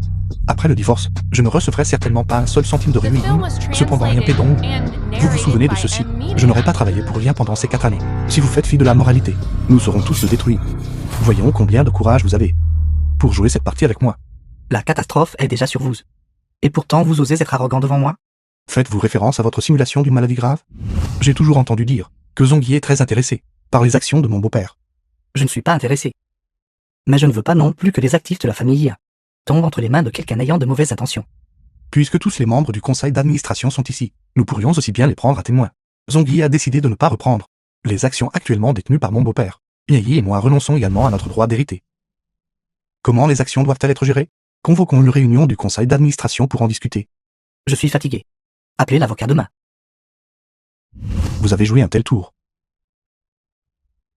Après le divorce, je ne recevrai certainement pas un seul centime de The film Ryuin. was Cependant, rien translated pédong. and Vous vous souvenez de narrated by ceci. M-Media. Je n'aurais pas travaillé pour rien pendant ces 4 années. Si vous faites fi de la moralité, nous serons tous détruits. Voyons combien de courage vous avez pour jouer cette partie avec moi. La catastrophe est déjà sur vous. Et pourtant, vous osez être arrogant devant moi? Faites-vous référence à votre simulation d'une maladie grave? J'ai toujours entendu dire que Zongyi est très intéressé par les actions de mon beau-père. Je ne suis pas intéressé. Mais je ne veux pas non plus que les actifs de la famille tombent entre les mains de quelqu'un ayant de mauvaises intentions. Puisque tous les membres du conseil d'administration sont ici, nous pourrions aussi bien les prendre à témoin. Zongyi a décidé de ne pas reprendre les actions actuellement détenues par mon beau-père. Yai et moi renonçons également à notre droit d'hériter. Comment les actions doivent-elles être gérées? Convoquons une réunion du conseil d'administration pour en discuter. Je suis fatigué. Appelez l'avocat demain. Vous avez joué un tel tour.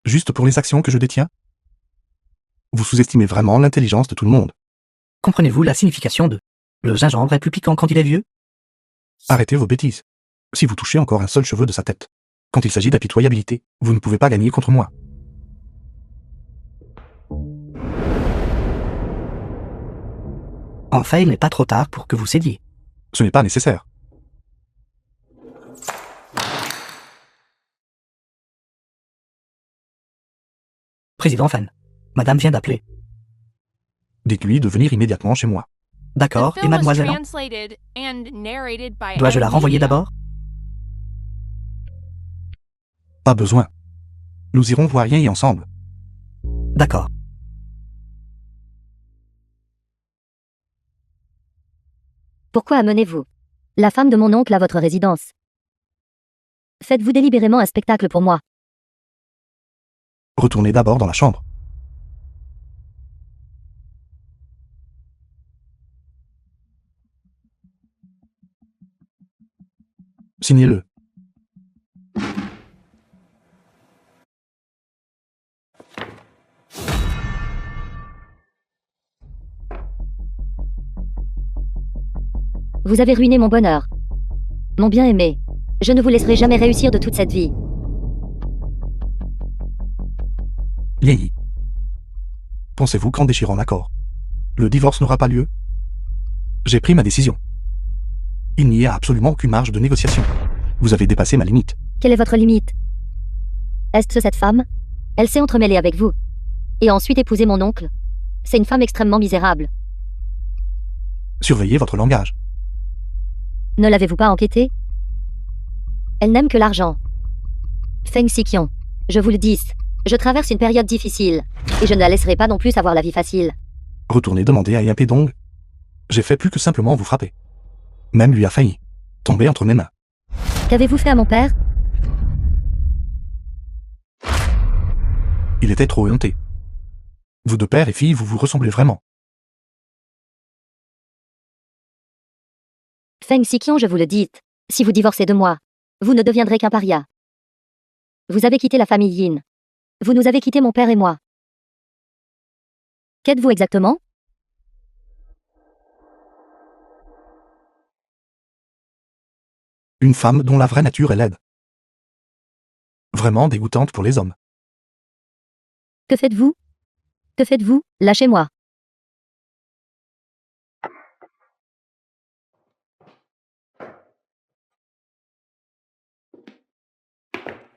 Juste pour les actions que je détiens? Vous sous-estimez vraiment l'intelligence de tout le monde. Comprenez-vous la signification de « le gingembre est plus piquant quand il est vieux » Arrêtez vos bêtises. Si vous touchez encore un seul cheveu de sa tête, quand il s'agit d'impitoyabilité, vous ne pouvez pas gagner contre moi. Enfin, il n'est pas trop tard pour que vous cédiez. Ce n'est pas nécessaire. Président Fan, madame vient d'appeler. Dites-lui de venir immédiatement chez moi. D'accord, The et film was mademoiselle, translated and narrated by dois-je la renvoyer M-Media. d'abord? Pas besoin. Nous irons voir Yai ensemble. D'accord. Pourquoi amenez-vous la femme de mon oncle à votre résidence? Faites-vous délibérément un spectacle pour moi? Retournez d'abord dans la chambre. Signez-le. Vous avez ruiné mon bonheur. Mon bien-aimé. Je ne vous laisserai jamais réussir de toute cette vie. Yai. Pensez-vous qu'en déchirant l'accord, le divorce n'aura pas lieu? J'ai pris ma décision. Il n'y a absolument aucune marge de négociation. Vous avez dépassé ma limite. Quelle est votre limite? Est-ce cette femme? Elle s'est entremêlée avec vous. Et a ensuite épousé mon oncle. C'est une femme extrêmement misérable. Surveillez votre langage. Ne l'avez-vous pas enquêté? Elle n'aime que l'argent. Feng Sikian, je vous le dis, je traverse une période difficile, et je ne la laisserai pas non plus avoir la vie facile. Retournez demander à Yai Dong. J'ai fait plus que simplement vous frapper. Même lui a failli tomber entre mes mains. Qu'avez-vous fait à mon père? Il était trop éhonté. Vous deux père et fille, vous vous ressemblez vraiment. Feng Xiqian, je vous le dis, si vous divorcez de moi, vous ne deviendrez qu'un paria. Vous avez quitté la famille Yin. Vous nous avez quitté mon père et moi. Qu'êtes-vous exactement? Une femme dont la vraie nature est laide. Vraiment dégoûtante pour les hommes. Que faites-vous? Que faites-vous? Lâchez-moi.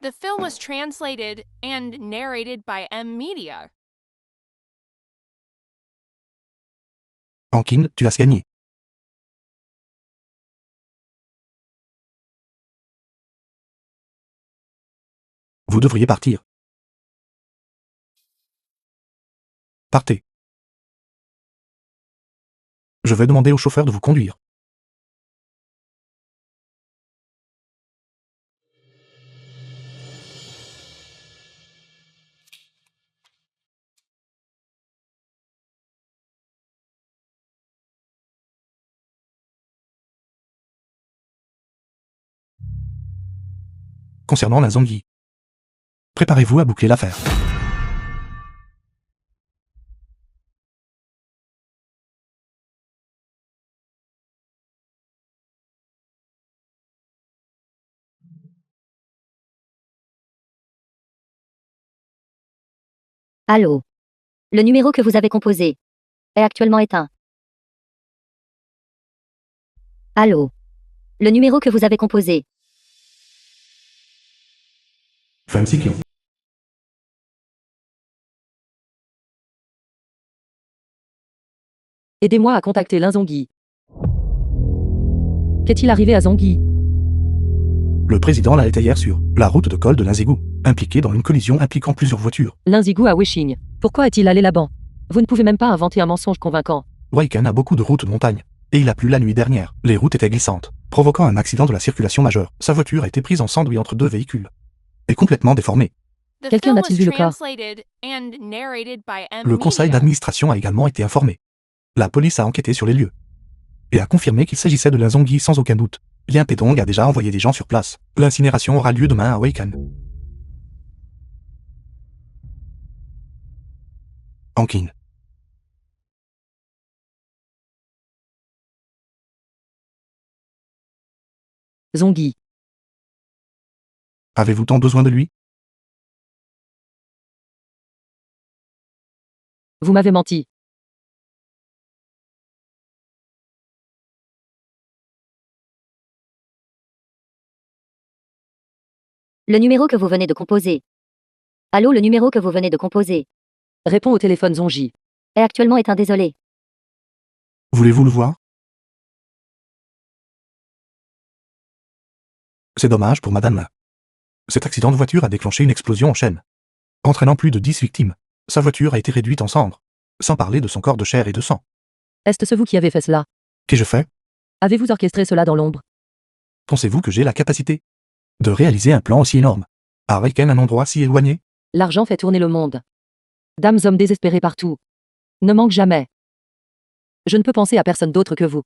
The film was translated and narrated by M Media. Ankin, tu as gagné. Vous devriez partir. Partez. Je vais demander au chauffeur de vous conduire. Concernant la Zangui, préparez-vous à boucler l'affaire. Allô? Le numéro que vous avez composé est actuellement éteint. Allô? Le numéro que vous avez composé. Femme Sikion. Aidez-moi à contacter Linzongui. Qu'est-il arrivé à Zongui? Le président l'a été hier sur la route de col de Linzigou, impliqué dans une collision impliquant plusieurs voitures. Linzigou à Wishing. Pourquoi est-il allé là-bas? Vous ne pouvez même pas inventer un mensonge convaincant. Waiken a beaucoup de routes de montagne, et il a plu la nuit dernière. Les routes étaient glissantes, provoquant un accident de la circulation majeure. Sa voiture a été prise en sandwich entre deux véhicules, et complètement déformée. The Quelqu'un film a-t-il was vu le cas? translated and narrated by M Le conseil Media. d'administration a également été informé. La police a enquêté sur les lieux, et a confirmé qu'il s'agissait de Linzongui sans aucun doute. Lien Pedong a déjà envoyé des gens sur place. L'incinération aura lieu demain à Waiken. Ankin. Zongui. Avez-vous tant besoin de lui? Vous m'avez menti. Le numéro que vous venez de composer. Allô, le numéro que vous venez de composer Réponds au téléphone Zongi. est actuellement éteint, désolé. Voulez-vous le voir? C'est dommage pour Madame. Cet accident de voiture a déclenché une explosion en chaîne, entraînant plus de 10 victimes. Sa voiture a été réduite en cendres, sans parler de son corps de chair et de sang. Est-ce vous qui avez fait cela? Qu'ai-je fait? Avez-vous orchestré cela dans l'ombre? Pensez-vous que j'ai la capacité de réaliser un plan aussi énorme à Waiken, un endroit si éloigné? L'argent fait tourner le monde. Dames hommes désespérés partout. Ne manque jamais. Je ne peux penser à personne d'autre que vous.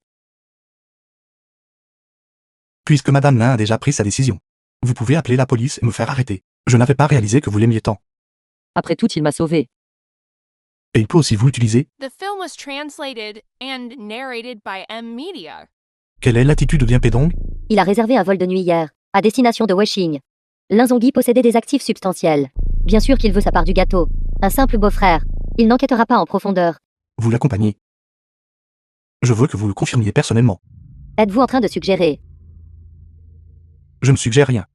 Puisque Madame Lin a déjà pris sa décision, vous pouvez appeler la police et me faire arrêter. Je n'avais pas réalisé que vous l'aimiez tant. Après tout, il m'a sauvé. Et il peut aussi vous utiliser. The film was translated and narrated by M Media. Quelle est l'attitude de Lien Pedong? Il a réservé un vol de nuit hier, à destination de Washing. Linzongui possédait des actifs substantiels. Bien sûr qu'il veut sa part du gâteau. Un simple beau-frère. Il n'enquêtera pas en profondeur. Vous l'accompagnez. Je veux que vous le confirmiez personnellement. Êtes-vous en train de suggérer? Je ne suggère rien.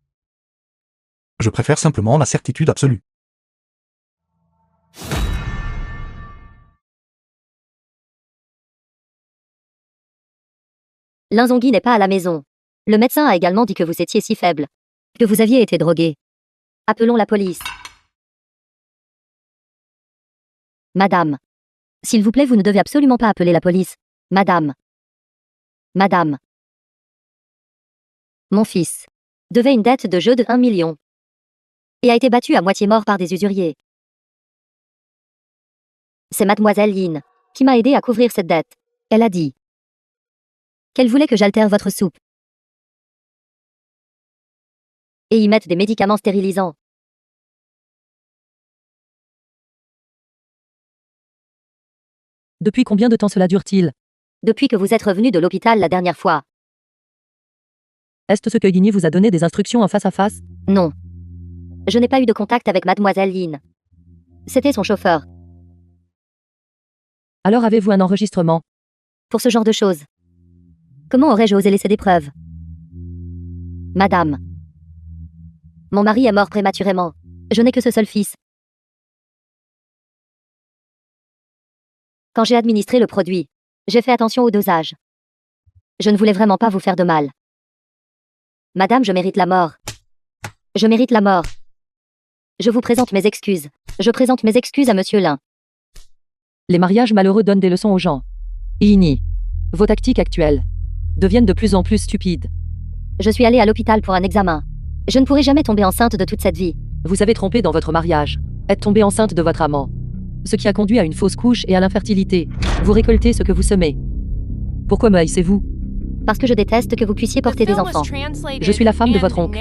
Je préfère simplement la certitude absolue. Linzongui n'est pas à la maison. Le médecin a également dit que vous étiez si faible. Que vous aviez été drogué. Appelons la police. Madame. S'il vous plaît, vous ne devez absolument pas appeler la police. Madame. Madame. Mon fils devait une dette de jeu de 1 million. Et a été battu à moitié mort par des usuriers. C'est mademoiselle Yin qui m'a aidé à couvrir cette dette. Elle a dit qu'elle voulait que j'altère votre soupe et y mette des médicaments stérilisants. Depuis combien de temps cela dure-t-il? Depuis que vous êtes revenu de l'hôpital la dernière fois. Est-ce que Yini vous a donné des instructions en face à face? Non. Je n'ai pas eu de contact avec mademoiselle Yin. C'était son chauffeur. Alors avez-vous un enregistrement? Pour ce genre de choses. Comment aurais-je osé laisser des preuves? Madame. Mon mari est mort prématurément. Je n'ai que ce seul fils. Quand j'ai administré le produit, j'ai fait attention au dosage. Je ne voulais vraiment pas vous faire de mal. Madame, je mérite la mort. Je mérite la mort. Je vous présente mes excuses. Je présente mes excuses à Monsieur Lin. Les mariages malheureux donnent des leçons aux gens. Yini, vos tactiques actuelles deviennent de plus en plus stupides. Je suis allée à l'hôpital pour un examen. Je ne pourrai jamais tomber enceinte de toute cette vie. Vous avez trompé dans votre mariage. Êtes tombée enceinte de votre amant. Ce qui a conduit à une fausse couche et à l'infertilité. Vous récoltez ce que vous semez. Pourquoi me haïssez-vous? Parce que je déteste que vous puissiez porter des enfants. Je suis la femme de votre oncle.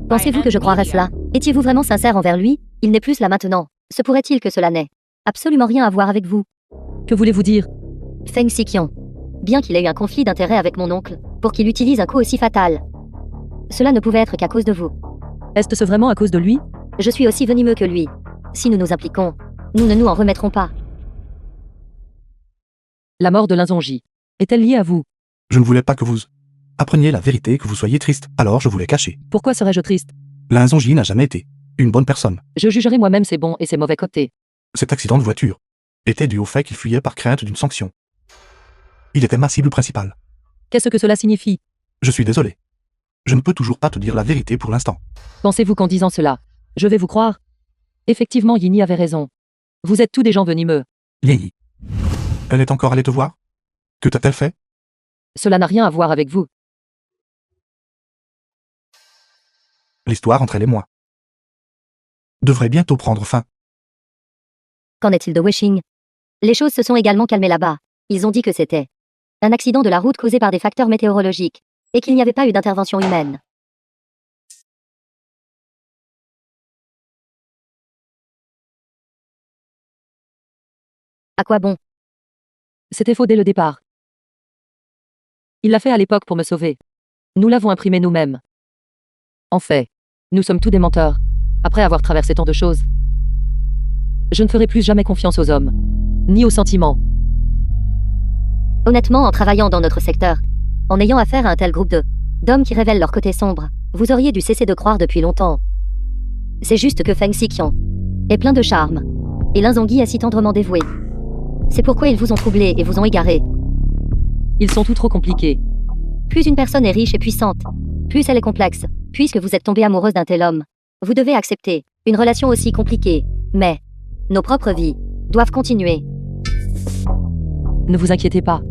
Pensez-vous que je croirais cela? Étiez-vous vraiment sincère envers lui? Il n'est plus là maintenant. Se pourrait-il que cela n'ait absolument rien à voir avec vous? Que voulez-vous dire? Feng Xiqian. Bien qu'il ait eu un conflit d'intérêts avec mon oncle, pour qu'il utilise un coup aussi fatal. Cela ne pouvait être qu'à cause de vous. Est-ce vraiment à cause de lui? Je suis aussi venimeux que lui. Si nous nous impliquons, nous ne nous en remettrons pas. La mort de Linzonji est-elle liée à vous? Je ne voulais pas que vous appreniez la vérité et que vous soyez triste, alors je voulais cacher. Pourquoi serais-je triste? Linzonji n'a jamais été une bonne personne. Je jugerai moi-même ses bons et ses mauvais côtés. Cet accident de voiture était dû au fait qu'il fuyait par crainte d'une sanction. Il était ma cible principale. Qu'est-ce que cela signifie? Je suis désolé. Je ne peux toujours pas te dire la vérité pour l'instant. Pensez-vous qu'en disant cela, je vais vous croire? Effectivement, Yini avait raison. Vous êtes tous des gens venimeux. Yéyi. Elle est encore allée te voir? Que t'a-t-elle fait? Cela n'a rien à voir avec vous. L'histoire entre elle et moi devrait bientôt prendre fin. Qu'en est-il de Wishing? Les choses se sont également calmées là-bas. Ils ont dit que c'était un accident de la route causé par des facteurs météorologiques, et qu'il n'y avait pas eu d'intervention humaine. À quoi bon? C'était faux dès le départ. Il l'a fait à l'époque pour me sauver. Nous l'avons imprimé nous-mêmes. En fait, nous sommes tous des menteurs, après avoir traversé tant de choses. Je ne ferai plus jamais confiance aux hommes, ni aux sentiments. Honnêtement, en travaillant dans notre secteur, en ayant affaire à un tel groupe d'hommes qui révèlent leur côté sombre, vous auriez dû cesser de croire depuis longtemps. C'est juste que Feng Xiqian est plein de charme, et Linzongyi est si tendrement dévoué. C'est pourquoi ils vous ont troublé et vous ont égaré. Ils sont tous trop compliqués. Plus une personne est riche et puissante, plus elle est complexe. Puisque vous êtes tombée amoureuse d'un tel homme, vous devez accepter une relation aussi compliquée. Mais nos propres vies doivent continuer. Ne vous inquiétez pas.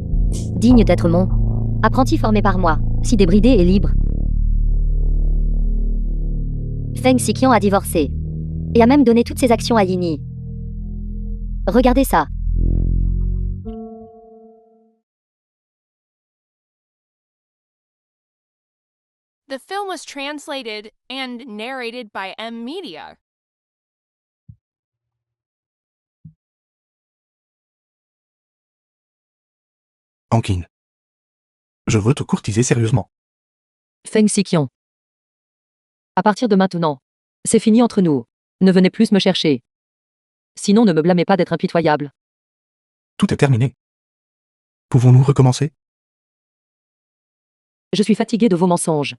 Digne d'être mon apprenti formé par moi, si débridé et libre. Feng Xiqian a divorcé. Et a même donné toutes ses actions à Yini. Regardez ça. The film was translated and narrated by M Media. Ankin. Je veux te courtiser sérieusement. Feng Xiqian. À partir de maintenant, c'est fini entre nous. Ne venez plus me chercher. Sinon, ne me blâmez pas d'être impitoyable. Tout est terminé. Pouvons-nous recommencer? Je suis fatigué de vos mensonges.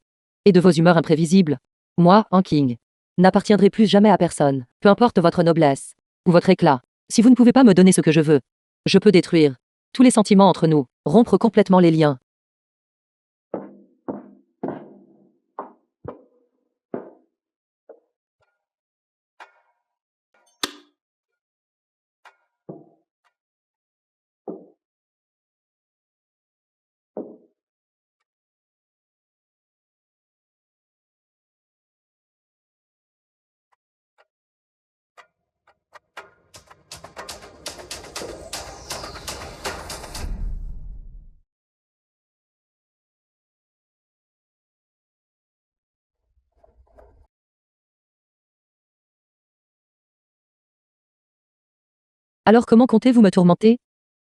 Et de vos humeurs imprévisibles. Moi, Anking, n'appartiendrai plus jamais à personne, peu importe votre noblesse ou votre éclat. Si vous ne pouvez pas me donner ce que je peux détruire tous les sentiments entre nous, rompre complètement les liens. Alors comment comptez-vous me tourmenter?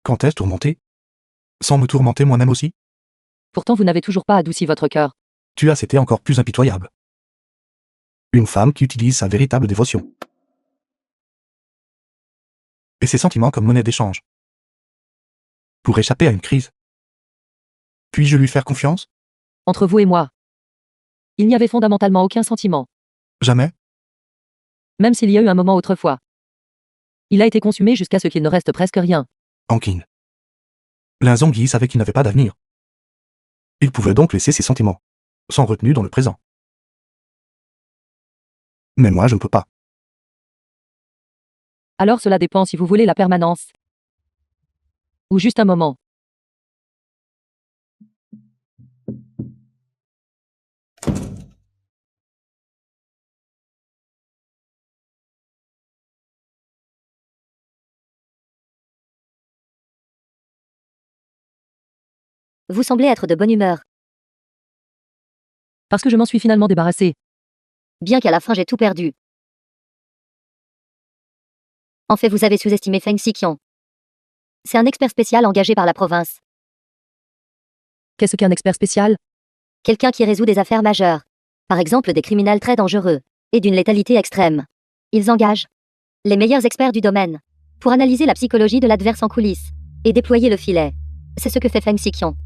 Quand est-ce tourmenté? Sans me tourmenter moi-même aussi? Pourtant vous n'avez toujours pas adouci votre cœur. Tu as été encore plus impitoyable. Une femme qui utilise sa véritable dévotion. Et ses sentiments comme monnaie d'échange. Pour échapper à une crise. Puis-je lui faire confiance? Entre vous et moi, il n'y avait fondamentalement aucun sentiment, Jamais. même s'il y a eu un moment autrefois. Il a été consumé jusqu'à ce qu'il ne reste presque rien. Ankin. L'Inzonghi savait qu'il n'avait pas d'avenir. Il pouvait donc laisser ses sentiments, sans retenue dans le présent. Mais moi je ne peux pas. Alors cela dépend si vous voulez la permanence. Ou juste un moment. Vous semblez être de bonne humeur, Parce que je m'en suis finalement débarrassé. bien qu'à la fin j'ai tout perdu. En fait, vous avez sous-estimé Feng Xiqian. C'est un expert spécial engagé par la province. Qu'est-ce qu'un expert spécial? Quelqu'un qui résout des affaires majeures. Par exemple des criminels très dangereux. Et d'une létalité extrême. Ils engagent les meilleurs experts du domaine. Pour analyser la psychologie de l'adverse en coulisses. Et déployer le filet. C'est ce que fait Feng Xiqian.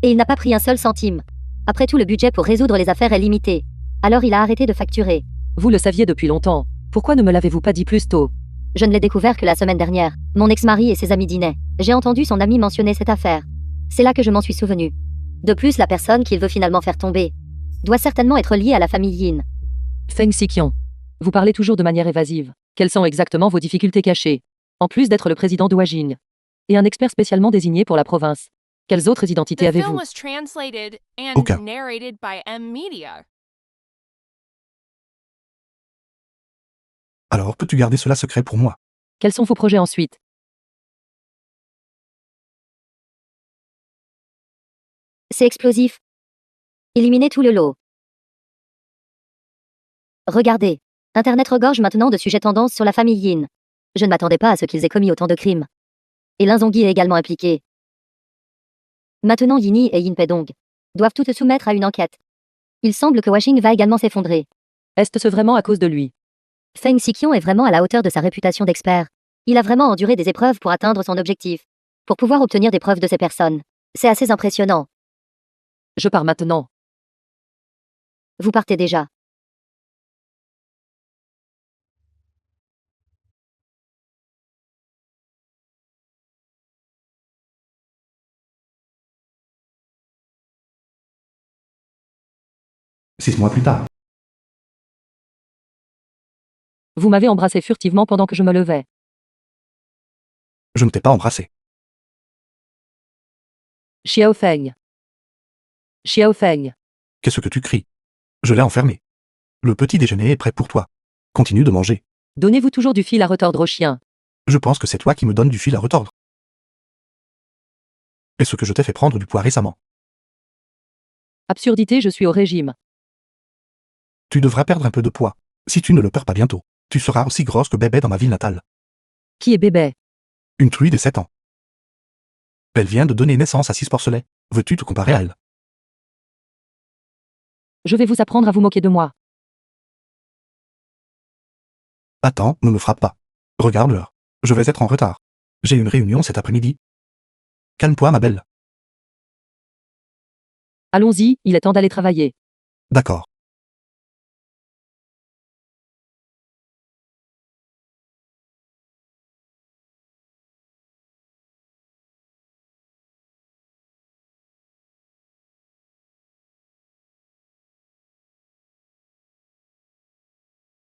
Et il n'a pas pris un seul centime. Après tout, le budget pour résoudre les affaires est limité. Alors il a arrêté de facturer. Vous le saviez depuis longtemps. Pourquoi ne me l'avez-vous pas dit plus tôt? Je ne l'ai découvert que la semaine dernière. Mon ex-mari et ses amis dînaient. J'ai entendu son ami mentionner cette affaire. C'est là que je m'en suis souvenu. De plus, la personne qu'il veut finalement faire tomber doit certainement être liée à la famille Yin. Feng Xiqian. Vous parlez toujours de manière évasive. Quelles sont exactement vos difficultés cachées? En plus d'être le président de Wajing. Et un expert spécialement désigné pour la province. Quelles autres identités The film avez-vous? was translated and Aucun. narrated by M-Media. Alors peux-tu garder cela secret pour moi? Quels sont vos projets ensuite? C'est explosif. Éliminez tout le lot. Regardez. Internet regorge maintenant de sujets tendances sur la famille Yin. Je ne m'attendais pas à ce qu'ils aient commis autant de crimes. Et l'Inzonghi est également impliqué. Maintenant Yini et Yin Pedong doivent toutes se soumettre à une enquête. Il semble que Washing va également s'effondrer. Est-ce vraiment à cause de lui? Feng Xiqian est vraiment à la hauteur de sa réputation d'expert. Il a vraiment enduré des épreuves pour atteindre son objectif. Pour pouvoir obtenir des preuves de ces personnes. C'est assez impressionnant. Je pars maintenant. Vous partez déjà. Six mois plus tard. Vous m'avez embrassé furtivement pendant que je me levais. Je ne t'ai pas embrassé. Xiao Feng. Xiao Feng. Qu'est-ce que tu cries? Je l'ai enfermé. Le petit déjeuner est prêt pour toi. Continue de manger. Donnez-vous toujours du fil à retordre au chien. Je pense que c'est toi qui me donnes du fil à retordre. Est-ce que je t'ai fait prendre du poids récemment? Absurdité, je suis au régime. Tu devras perdre un peu de poids. Si tu ne le perds pas bientôt, tu seras aussi grosse que Bébé dans ma ville natale. Qui est bébé? Une truie de 7 ans. Elle vient de donner naissance à 6 porcelets. Veux-tu te comparer à elle? Je vais vous apprendre à vous moquer de moi. Attends, ne me frappe pas. Regarde l'heure. Je vais être en retard. J'ai une réunion cet après-midi. Calme-toi, ma belle. Allons-y, il est temps d'aller travailler. D'accord.